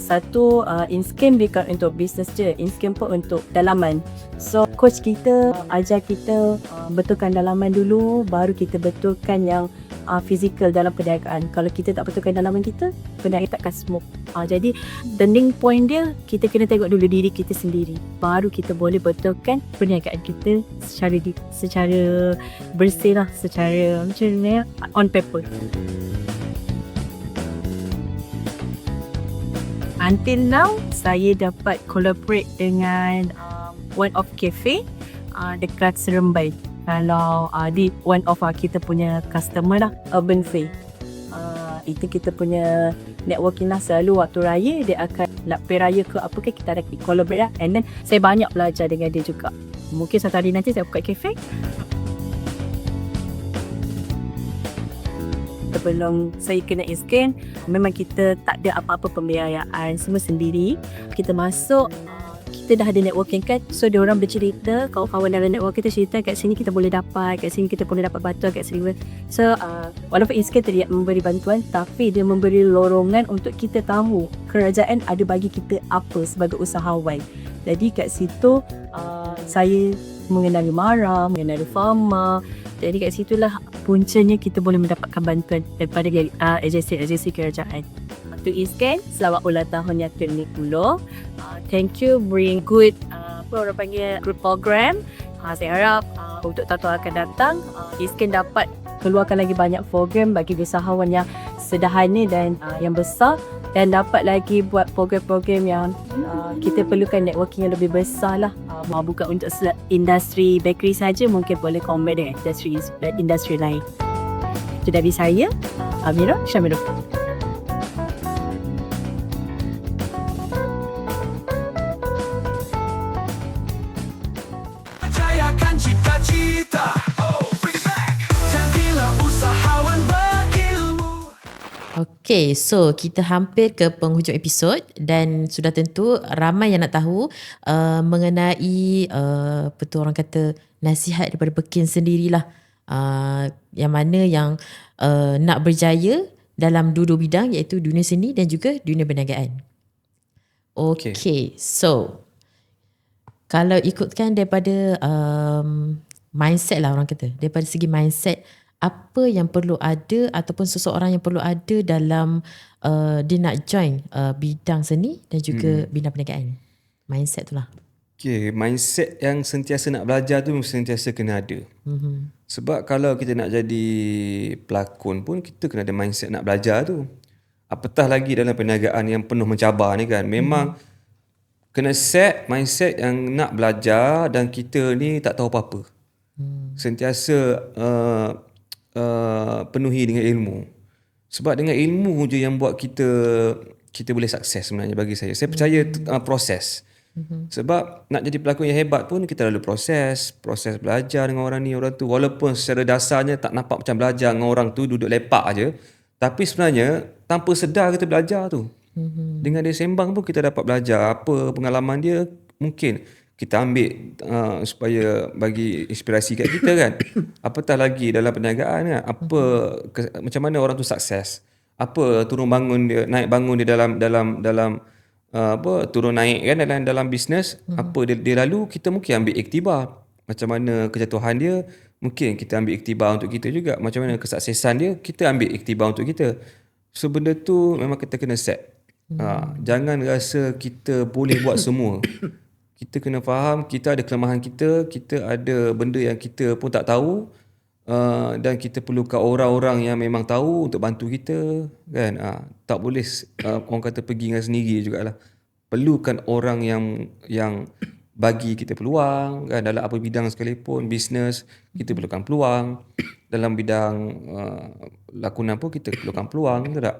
Satu, InScale bukan untuk bisnes je, InScale pun untuk dalaman. So coach kita ajar kita betulkan dalaman dulu, baru kita betulkan yang fizikal dalam perniagaan. Kalau kita tak betulkan dalaman kita, perniagaan takkan smooth. Jadi turning point dia, kita kena tengok dulu diri kita sendiri, baru kita boleh betulkan perniagaan kita secara bersih lah, secara macam mana on paper. Until now, saya dapat collaborate dengan One of Cafe dekat Seremban. Kalau di one of kita punya customer lah, Urban Fair. Itu kita punya networking lah. Selalu waktu raya dia akan nak pergi raya ke apa ke, kita ada collaborate lah. And then saya banyak belajar dengan dia juga. Mungkin satu hari nanti saya buka cafe. Sebelum saya kena InScale, memang kita tak ada apa-apa pembiayaan, semua sendiri. Kita masuk, kita dah ada networking kan. So dia orang bercerita, kawan-kawan dalam network kita cerita kat sini kita boleh dapat, kat sini kita boleh dapat bantuan, kat sini. So walaupun InScale tidak memberi bantuan, tapi dia memberi lorongan untuk kita tahu kerajaan ada bagi kita apa sebagai usahawan. Jadi kat situ saya mengenali Mara, mengenali Fama. Jadi kat situlah puncanya kita boleh mendapatkan bantuan daripada agensi kerajaan. Untuk InScale, selamat ulang tahun yang ke-20. Thank you bring good orang panggil good program. Saya harap untuk tahun akan datang InScale dapat keluarkan lagi banyak program bagi usahawan yang sederhana dan yang besar, dan dapat lagi buat program-program yang kita perlukan networking yang lebih besar lah. Bukan untuk industri bakery saja, mungkin boleh combine dengan industri lain. Itu dari saya, Amira Syamira. Percayakan cita-cita. Oh, bring it back. Jadilah usahawan berilmu. Okay, so kita hampir ke penghujung episod dan sudah tentu ramai yang nak tahu mengenai apa tu orang kata nasihat daripada Pekin sendirilah Yang mana yang nak berjaya dalam dua-dua bidang, iaitu dunia seni dan juga dunia perniagaan. Okay. So kalau ikutkan daripada mindset lah, orang kata daripada segi mindset, apa yang perlu ada ataupun seseorang yang perlu ada dalam dia nak join bidang seni dan juga bidang perniagaan? Mindset tu lah. Okay, mindset yang sentiasa nak belajar tu sentiasa kena ada. Sebab kalau kita nak jadi pelakon pun, kita kena ada mindset nak belajar tu. Apatah lagi dalam perniagaan yang penuh mencabar ni kan. Memang kena set mindset yang nak belajar dan kita ni tak tahu apa-apa. Sentiasa penuhi dengan ilmu. Sebab dengan ilmu je yang buat kita boleh sukses sebenarnya bagi saya. Saya percaya proses. Sebab nak jadi pelakon yang hebat pun kita lalu proses belajar dengan orang tu. Walaupun secara dasarnya tak nampak macam belajar dengan orang tu, duduk lepak aje, tapi sebenarnya tanpa sedar kita belajar tu. Dengan dia sembang pun kita dapat belajar apa pengalaman dia, mungkin kita ambil supaya bagi inspirasi kat kita kan. Apatah lagi dalam perniagaan kan, macam mana orang tu sukses, apa turun bangun dia, naik bangun dia dalam turun naik kan dalam bisnes, apa dia lalu, kita mungkin ambil iktibar. Macam mana kejatuhan dia, mungkin kita ambil iktibar untuk kita juga. Macam mana kesuksesan dia, kita ambil iktibar untuk kita. So benda tu memang kita kena set. Jangan rasa kita boleh buat semua. Kita kena faham kita ada kelemahan kita ada benda yang kita pun tak tahu, dan kita perlukan orang-orang yang memang tahu untuk bantu kita kan. Tak boleh orang kata pergi dengan sendiri jugalah. Perlukan orang yang bagi kita peluang kan, dalam apa bidang sekalipun. Bisnes kita perlukan peluang, dalam bidang lakonan pun kita perlukan peluang, betul tak?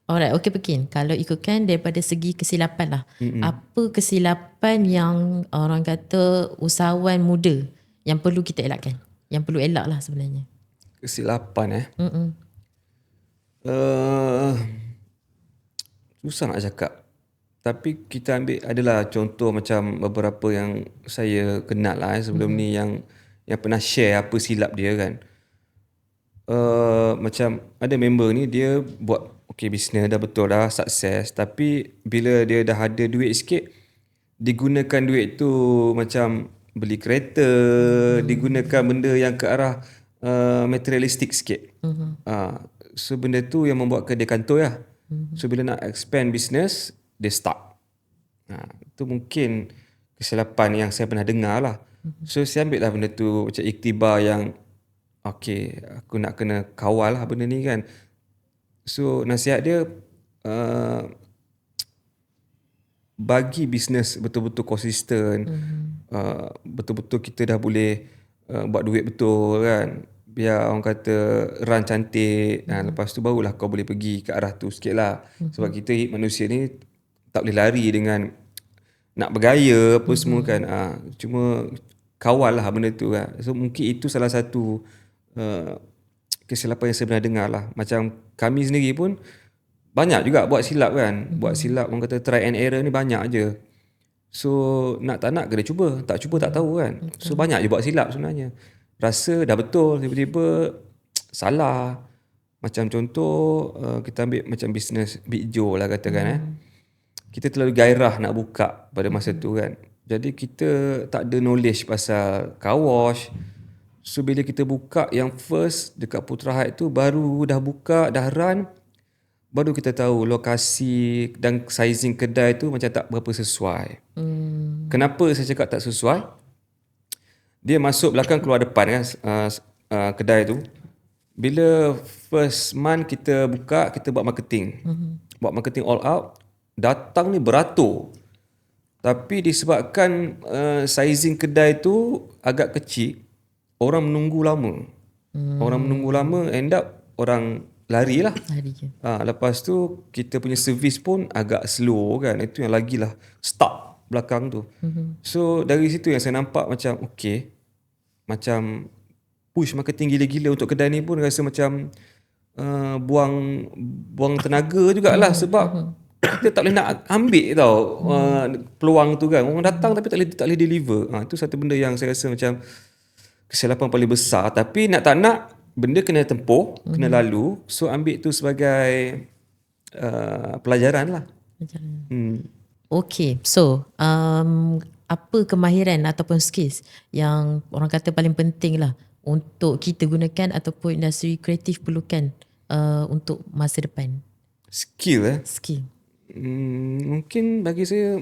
Alright, okay Pekin. Kalau ikutkan daripada segi kesilapan lah, apa kesilapan yang orang kata usahawan muda yang perlu kita elakkan? Yang perlu elak lah sebenarnya. Kesilapan susah nak cakap. Tapi kita ambil adalah contoh macam beberapa yang saya kenal lah sebelum ni yang pernah share apa silap dia kan. Macam ada member ni dia buat bisnes dah betul dah sukses, tapi bila dia dah ada duit sikit, digunakan duit tu macam beli kereta, digunakan benda yang ke arah materialistik sikit. So benda tu yang membuatkan dia kantoi lah. So bila nak expand business, dia stop. Itu mungkin kesilapan yang saya pernah dengar lah. So saya ambil lah benda tu macam iktibar yang aku nak kena kawal lah benda ni kan. So nasihat dia, bagi bisnes betul-betul konsisten, betul-betul kita dah boleh buat duit betul kan. Biar orang kata run cantik, lepas tu barulah kau boleh pergi ke arah tu sikit lah. Sebab kita manusia ni tak boleh lari dengan nak bergaya apa semua kan. Cuma kawal lah benda tu kan. So mungkin itu salah satu kesilapan yang saya pernah dengar lah. Macam kami sendiri pun banyak juga buat silap kan. Buat silap, orang kata try and error ni banyak je. So nak tak nak kena cuba. Tak cuba tak tahu kan. So banyak je buat silap sebenarnya. Rasa dah betul, tiba-tiba salah. Macam contoh kita ambil macam bisnes Big Joe lah katakan. Kita terlalu gairah nak buka pada masa tu kan. Jadi kita tak ada knowledge pasal car wash. So bila kita buka yang first dekat Putra Heights tu, baru dah buka, dah run, baru kita tahu lokasi dan sizing kedai tu macam tak berapa sesuai. Kenapa saya cakap tak sesuai? Dia masuk belakang keluar depan kan, kedai tu. Bila first month kita buka, kita buat marketing. Buat marketing all out, datang ni beratur. Tapi disebabkan sizing kedai tu agak kecil, orang menunggu lama. Orang menunggu lama, end up orang lari lah. Lepas tu kita punya servis pun agak slow kan. Itu yang lagilah stuck belakang tu. So dari situ yang saya nampak macam macam push marketing gila-gila untuk kedai ni pun rasa macam buang tenaga jugalah. Sebab kita tak boleh nak ambil tau peluang tu kan. Orang datang tapi tak boleh deliver. Itu satu benda yang saya rasa macam kesilapan paling besar. Tapi nak tak nak, benda kena tempuh, kena lalu. So ambil tu sebagai pelajaran lah. Okay, so apa kemahiran ataupun skills yang orang kata paling penting lah untuk kita gunakan ataupun industri kreatif perlukan untuk masa depan? Skill Skill, mungkin bagi saya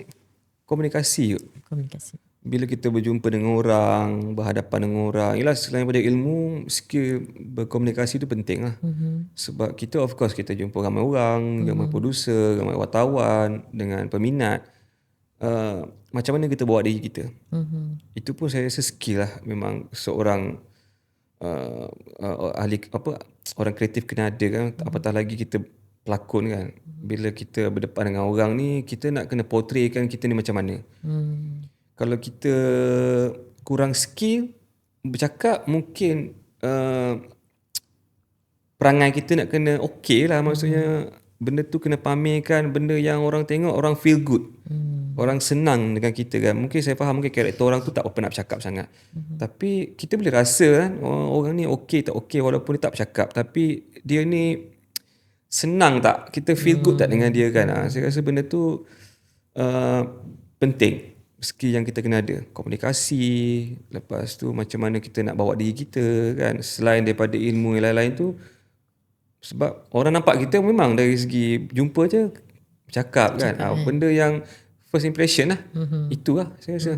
komunikasi kot. komunikasi. Bila kita berjumpa dengan orang, berhadapan dengan orang, yelah selain daripada ilmu, skill berkomunikasi tu penting lah. Sebab kita of course kita jumpa ramai orang, ramai producer, ramai wartawan, dengan peminat. Macam mana kita bawa diri kita. Itu pun saya rasa skill lah. Memang seorang ahli orang kreatif kena ada kan. Apatah lagi kita pelakon kan. Bila kita berdepan dengan orang ni, kita nak kena portraykan kita ni macam mana. Kalau kita kurang skill bercakap, mungkin perangai kita nak kena okey lah. Maksudnya benda tu kena pamerkan, benda yang orang tengok, orang feel good. Orang senang dengan kita kan. Mungkin saya faham mungkin karakter orang tu tak apa nak bercakap sangat. Tapi kita boleh rasa kan, orang ni okey tak okey walaupun dia tak bercakap. Tapi dia ni senang tak? Kita feel good tak dengan dia kan? Saya rasa benda tu penting. Skill yang kita kena ada. Komunikasi. Lepas tu macam mana kita nak bawa diri kita kan. Selain daripada ilmu yang lain-lain tu. Sebab orang nampak kita memang dari segi jumpa je bercakap kan. Benda yang first impression lah. Itulah saya rasa.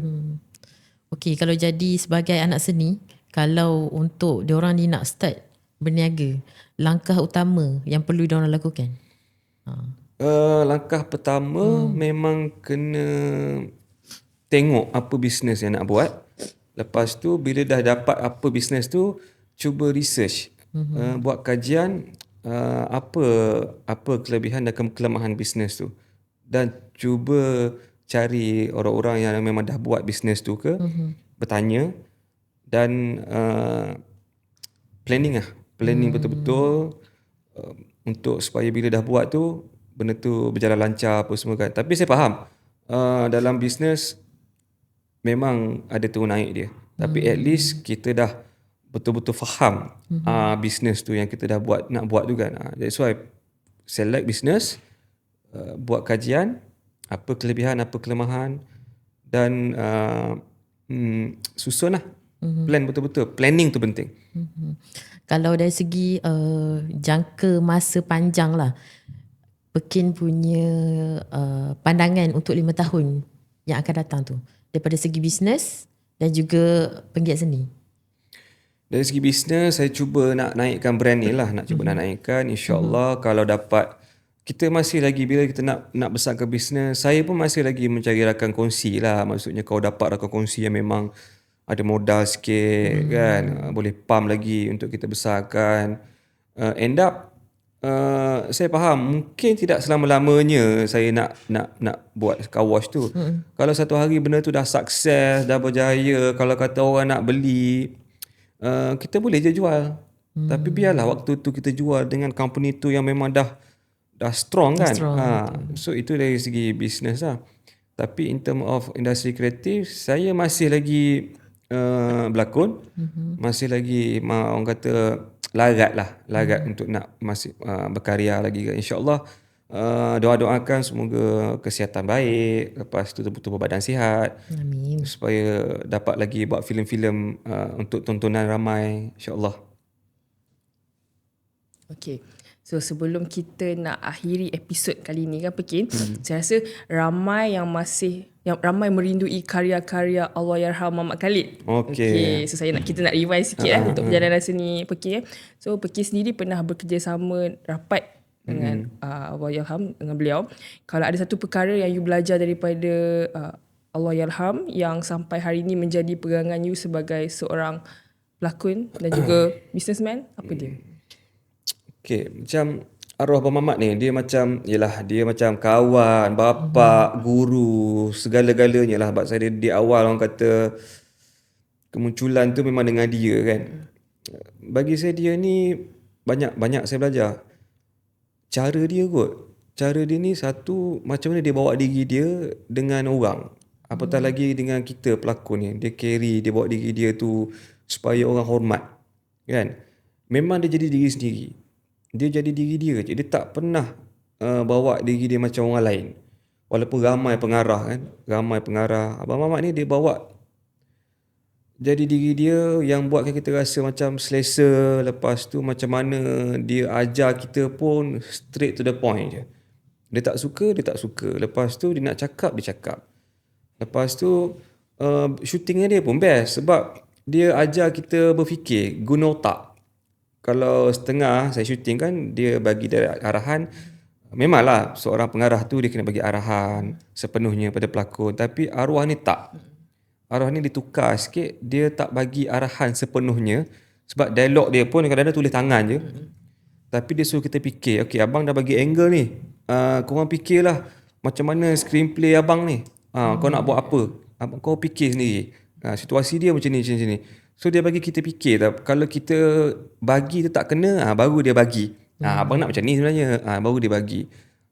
Okay, kalau jadi sebagai anak seni, kalau untuk diorang ni nak start berniaga, langkah utama yang perlu diorang lakukan? Langkah pertama memang kena tengok apa bisnes yang nak buat. Lepas tu bila dah dapat apa bisnes tu, cuba research. Buat kajian apa kelebihan dan kelemahan bisnes tu. Dan cuba cari orang-orang yang memang dah buat bisnes tu ke, bertanya dan planning lah. Planning betul-betul untuk supaya bila dah buat tu, benda tu berjalan lancar apa semua kan. Tapi saya faham dalam bisnes memang ada turun naik dia. Tapi at least kita dah betul-betul faham bisnes tu yang kita dah nak buat tu kan. That's why select bisnes, buat kajian, apa kelebihan, apa kelemahan dan susun lah. Plan betul-betul. Planning tu penting. Kalau dari segi jangka masa panjang lah, Pekin punya pandangan untuk 5 tahun yang akan datang tu, daripada segi bisnes dan juga penggiat seni. Dari segi bisnes, saya cuba nak naikkan brand ni lah. Nak cuba nak naikkan. InsyaAllah kalau dapat, kita masih lagi bila kita nak besarkan bisnes, saya pun masih lagi mencari rakan kongsi lah. Maksudnya kau dapat rakan kongsi yang memang ada modal sikit kan, boleh pump lagi untuk kita besarkan. End up saya faham mungkin tidak selama-lamanya saya nak buat car wash tu. Kalau satu hari benda tu dah sukses, dah berjaya, kalau kata orang nak beli, kita boleh je jual. Tapi biarlah waktu tu kita jual dengan company tu yang memang dah strong kan. So itu dari segi bisnes lah. Tapi in term of industri kreatif, saya masih lagi berlakon, masih lagi orang kata larat untuk nak masih berkarya lagi. InsyaAllah doa-doakan semoga kesihatan baik, lepas tu betul-betul berbadan sihat. Amin. Supaya dapat lagi buat filem-filem untuk tontonan ramai, insyaAllah. Okay. So sebelum kita nak akhiri episod kali ni kan Pekin, saya rasa ramai yang ramai merindui karya-karya Allahyarham Muhammad Khalid. Okay. So kita nak rewind sikit untuk perjalanan seni Pekin. So Pekin sendiri pernah bekerjasama rapat dengan Allahyarham, dengan beliau. Kalau ada satu perkara yang you belajar daripada Allahyarham yang sampai hari ni menjadi pegangan you sebagai seorang pelakon dan juga businessman, apa dia? Okay, macam arwah Abang Mamat ni, dia macam kawan, bapa, guru, segala-galanya lah. Sebab saya di awal orang kata kemunculan tu memang dengan dia kan. Bagi saya dia ni banyak saya belajar. Cara dia ni satu, macam mana dia bawa diri dia dengan orang. Apatah lagi dengan kita pelakon ni. Dia carry, dia bawa diri dia tu supaya orang hormat. Kan? Memang dia jadi diri sendiri. Dia jadi diri dia je. Dia tak pernah bawa diri dia macam orang lain. Walaupun ramai pengarah kan. Ramai pengarah. Abang Mamat ni dia bawa jadi diri dia yang buatkan kita rasa macam selesa. Lepas tu macam mana dia ajar kita pun straight to the point je. Dia tak suka, dia tak suka. Lepas tu dia nak cakap, dia cakap. Lepas tu shootingnya dia pun best sebab dia ajar kita berfikir, guna otak. Kalau setengah saya shooting kan, dia bagi arahan. Memanglah seorang pengarah tu dia kena bagi arahan sepenuhnya pada pelakon. Tapi arwah ni tak. Arwah ni ditukar sikit, dia tak bagi arahan sepenuhnya sebab dialog dia pun kadang-kadang tulis tangan je. Tapi dia suruh kita fikir, okey abang dah bagi angle ni. Korang fikirlah macam mana screenplay abang ni. Kau nak buat apa? Kau fikir sendiri. Situasi dia macam ni, macam ni. So dia bagi kita fikir. Kalau kita bagi tu tak kena, baru dia bagi. Abang nak macam ni sebenarnya. Baru dia bagi.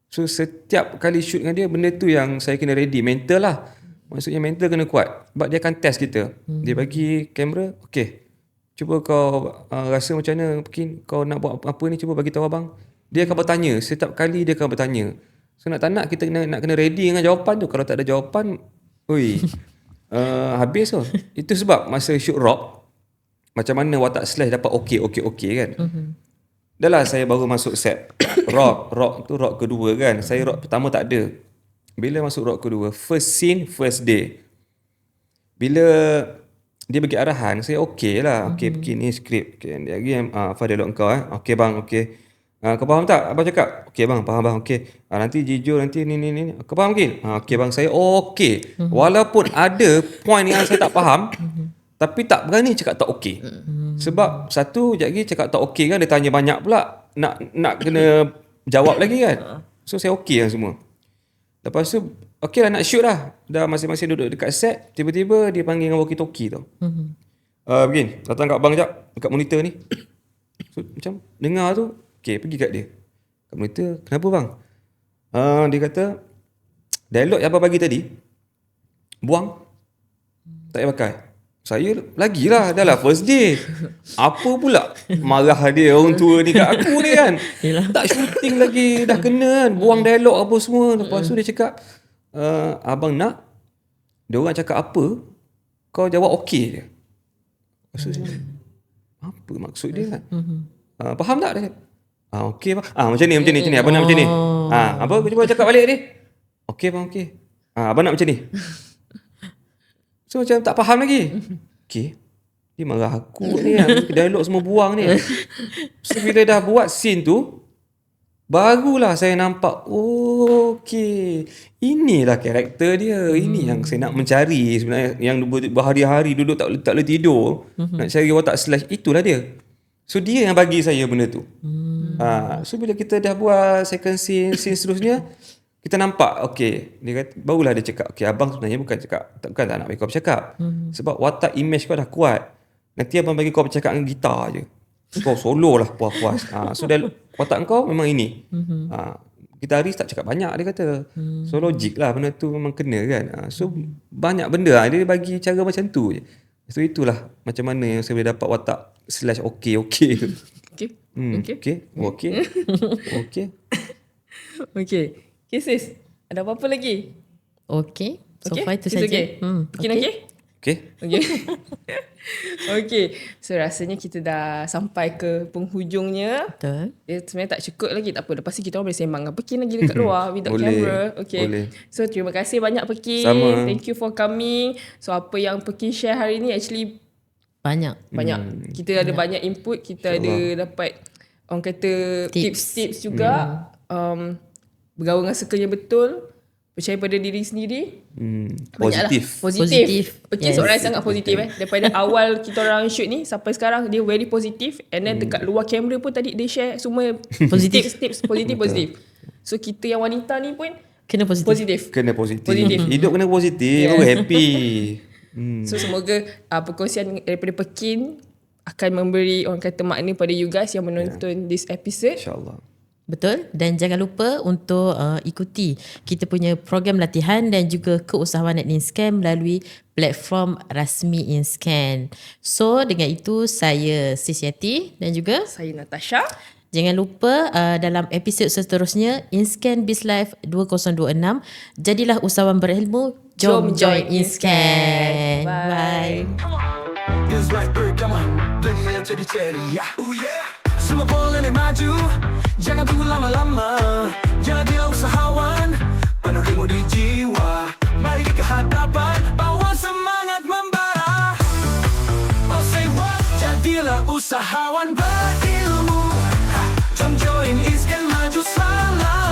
So setiap kali shoot dengan dia, benda tu yang saya kena ready. Mental lah. Maksudnya mental kena kuat. Sebab dia akan test kita. Dia bagi kamera, okey. Cuba kau rasa macam mana, mungkin kau nak buat apa ni, cuba bagi tahu abang. Dia akan bertanya. Setiap kali dia akan bertanya. So nak tak nak kita nak kena ready dengan jawapan tu. Kalau tak ada jawapan, habis tu. Itu sebab masa shoot rock, macam mana watak slash dapat okey kan. Dah lah saya baru masuk set rock tu rock kedua kan. Saya rock pertama tak ada. Bila masuk rock kedua, first scene, first day. Bila dia bagi arahan, saya okey lah. Okey, begini skrip. Okay, dia lagi Fadil kau okey bang, okey. Kau faham tak? Abang cakap. Okey bang, faham bang. Okey. Nanti Jijo nanti ni. Kau faham mungkin? Okey bang, saya okey. Walaupun ada point yang saya tak faham, tapi tak berani cakap tak okey. Sebab satu sekejap lagi cakap tak okey kan, dia tanya banyak pula. Nak kena jawab lagi kan. So saya okey lah semua. Lepas tu okey lah nak shoot lah. Dah masing-masing duduk dekat set, tiba-tiba dia panggil dengan walkie-talkie tau. Begini, datang kat abang sekejap dekat monitor ni. So macam dengar tu, okey pergi kat dia. Kat monitor, kenapa bang? Dia kata dialog yang abang bagi tadi buang, tak payah pakai. Saya lagilah, dah lah first day. Apa pula marah dia orang tua ni kat aku ni kan. Tak shooting lagi, dah kena kan. Buang dialog apa semua. Lepas tu dia cakap, abang nak dia orang cakap apa, kau jawab okey je. Maksud saya, apa maksud dia kan? Faham tak dia? Okey bang. Macam ni. Abang nak macam ni. Apa cuba cakap balik ni. Okey bang, okey. Abang nak macam ni. So macam tak faham lagi. Okay. Dia marah aku ni kan. Dialog semua buang ni. So bila dah buat scene tu, barulah saya nampak, okay, inilah karakter dia. Ini yang saya nak mencari sebenarnya. Yang berhari-hari duduk tak boleh tidur. Nak cari watak slash, itulah dia. So dia yang bagi saya benda tu. So bila kita dah buat second scene seterusnya, kita nampak, okey, dia kata, barulah dia cakap, okey, abang sebenarnya bukan tak nak bagi kau bercakap. Sebab watak image kau dah kuat. Nanti abang bagi kau bercakap dengan gitar je. Kau solo lah puas-puas. So watak kau memang ini. Gitaris tak cakap banyak, dia kata. So logik lah benda tu memang kena kan. So banyak benda dia bagi cara macam tu je. So itulah macam mana yang saya boleh dapat watak slash okey tu. Okey sis, ada apa-apa lagi? Okay. So far itu saja. Okay. Mungkin okey? Okay. Okay. So rasanya kita dah sampai ke penghujungnya. Betul. Dia sebenarnya tak cukup lagi. Tak apa. Lepas ni kita orang boleh sembang dengan Pekin lagi dekat luar without Boleh. camera. Okay. Boleh. So terima kasih banyak Pekin. Sama. Thank you for coming. So apa yang Pekin share hari ni actually Banyak. Kita ada banyak input. Kita ada dapat orang kata tips-tips juga. Bergaul dengan circle yang betul. Percaya pada diri sendiri. Positif. Positif. Pekin Yes. seorang yang sangat positif. Daripada awal kita orang shoot ni sampai sekarang dia very positif. And then dekat luar kamera pun tadi dia share semua tips positif. So kita yang wanita ni pun Kena positif. Kena positif. Hidup kena positif. Yeah. Happy. So semoga perkongsian daripada Pekin akan memberi orang kata makna pada you guys yang menonton this episode. InsyaAllah. Betul. Dan jangan lupa untuk ikuti kita punya program latihan dan juga keusahawanan InScan melalui platform rasmi InScan. So dengan itu saya Sis Yati dan juga Saya Natasha. jangan lupa dalam episod seterusnya InScan BizLife 2026 jadilah usahawan berilmu. Jom join InScan. Bye. Feels right, bird, come on. Bring it to the cherry. Yeah. Ooh, yeah. Semua boleh maju. Jangan tunggu lama-lama. Jadilah usahawan. Penuh ilmu di jiwa. Mari ke hadapan. Bawa semangat membara. Oh, say what? Jadilah usahawan berilmu. Ha. Jom join InScan maju salam.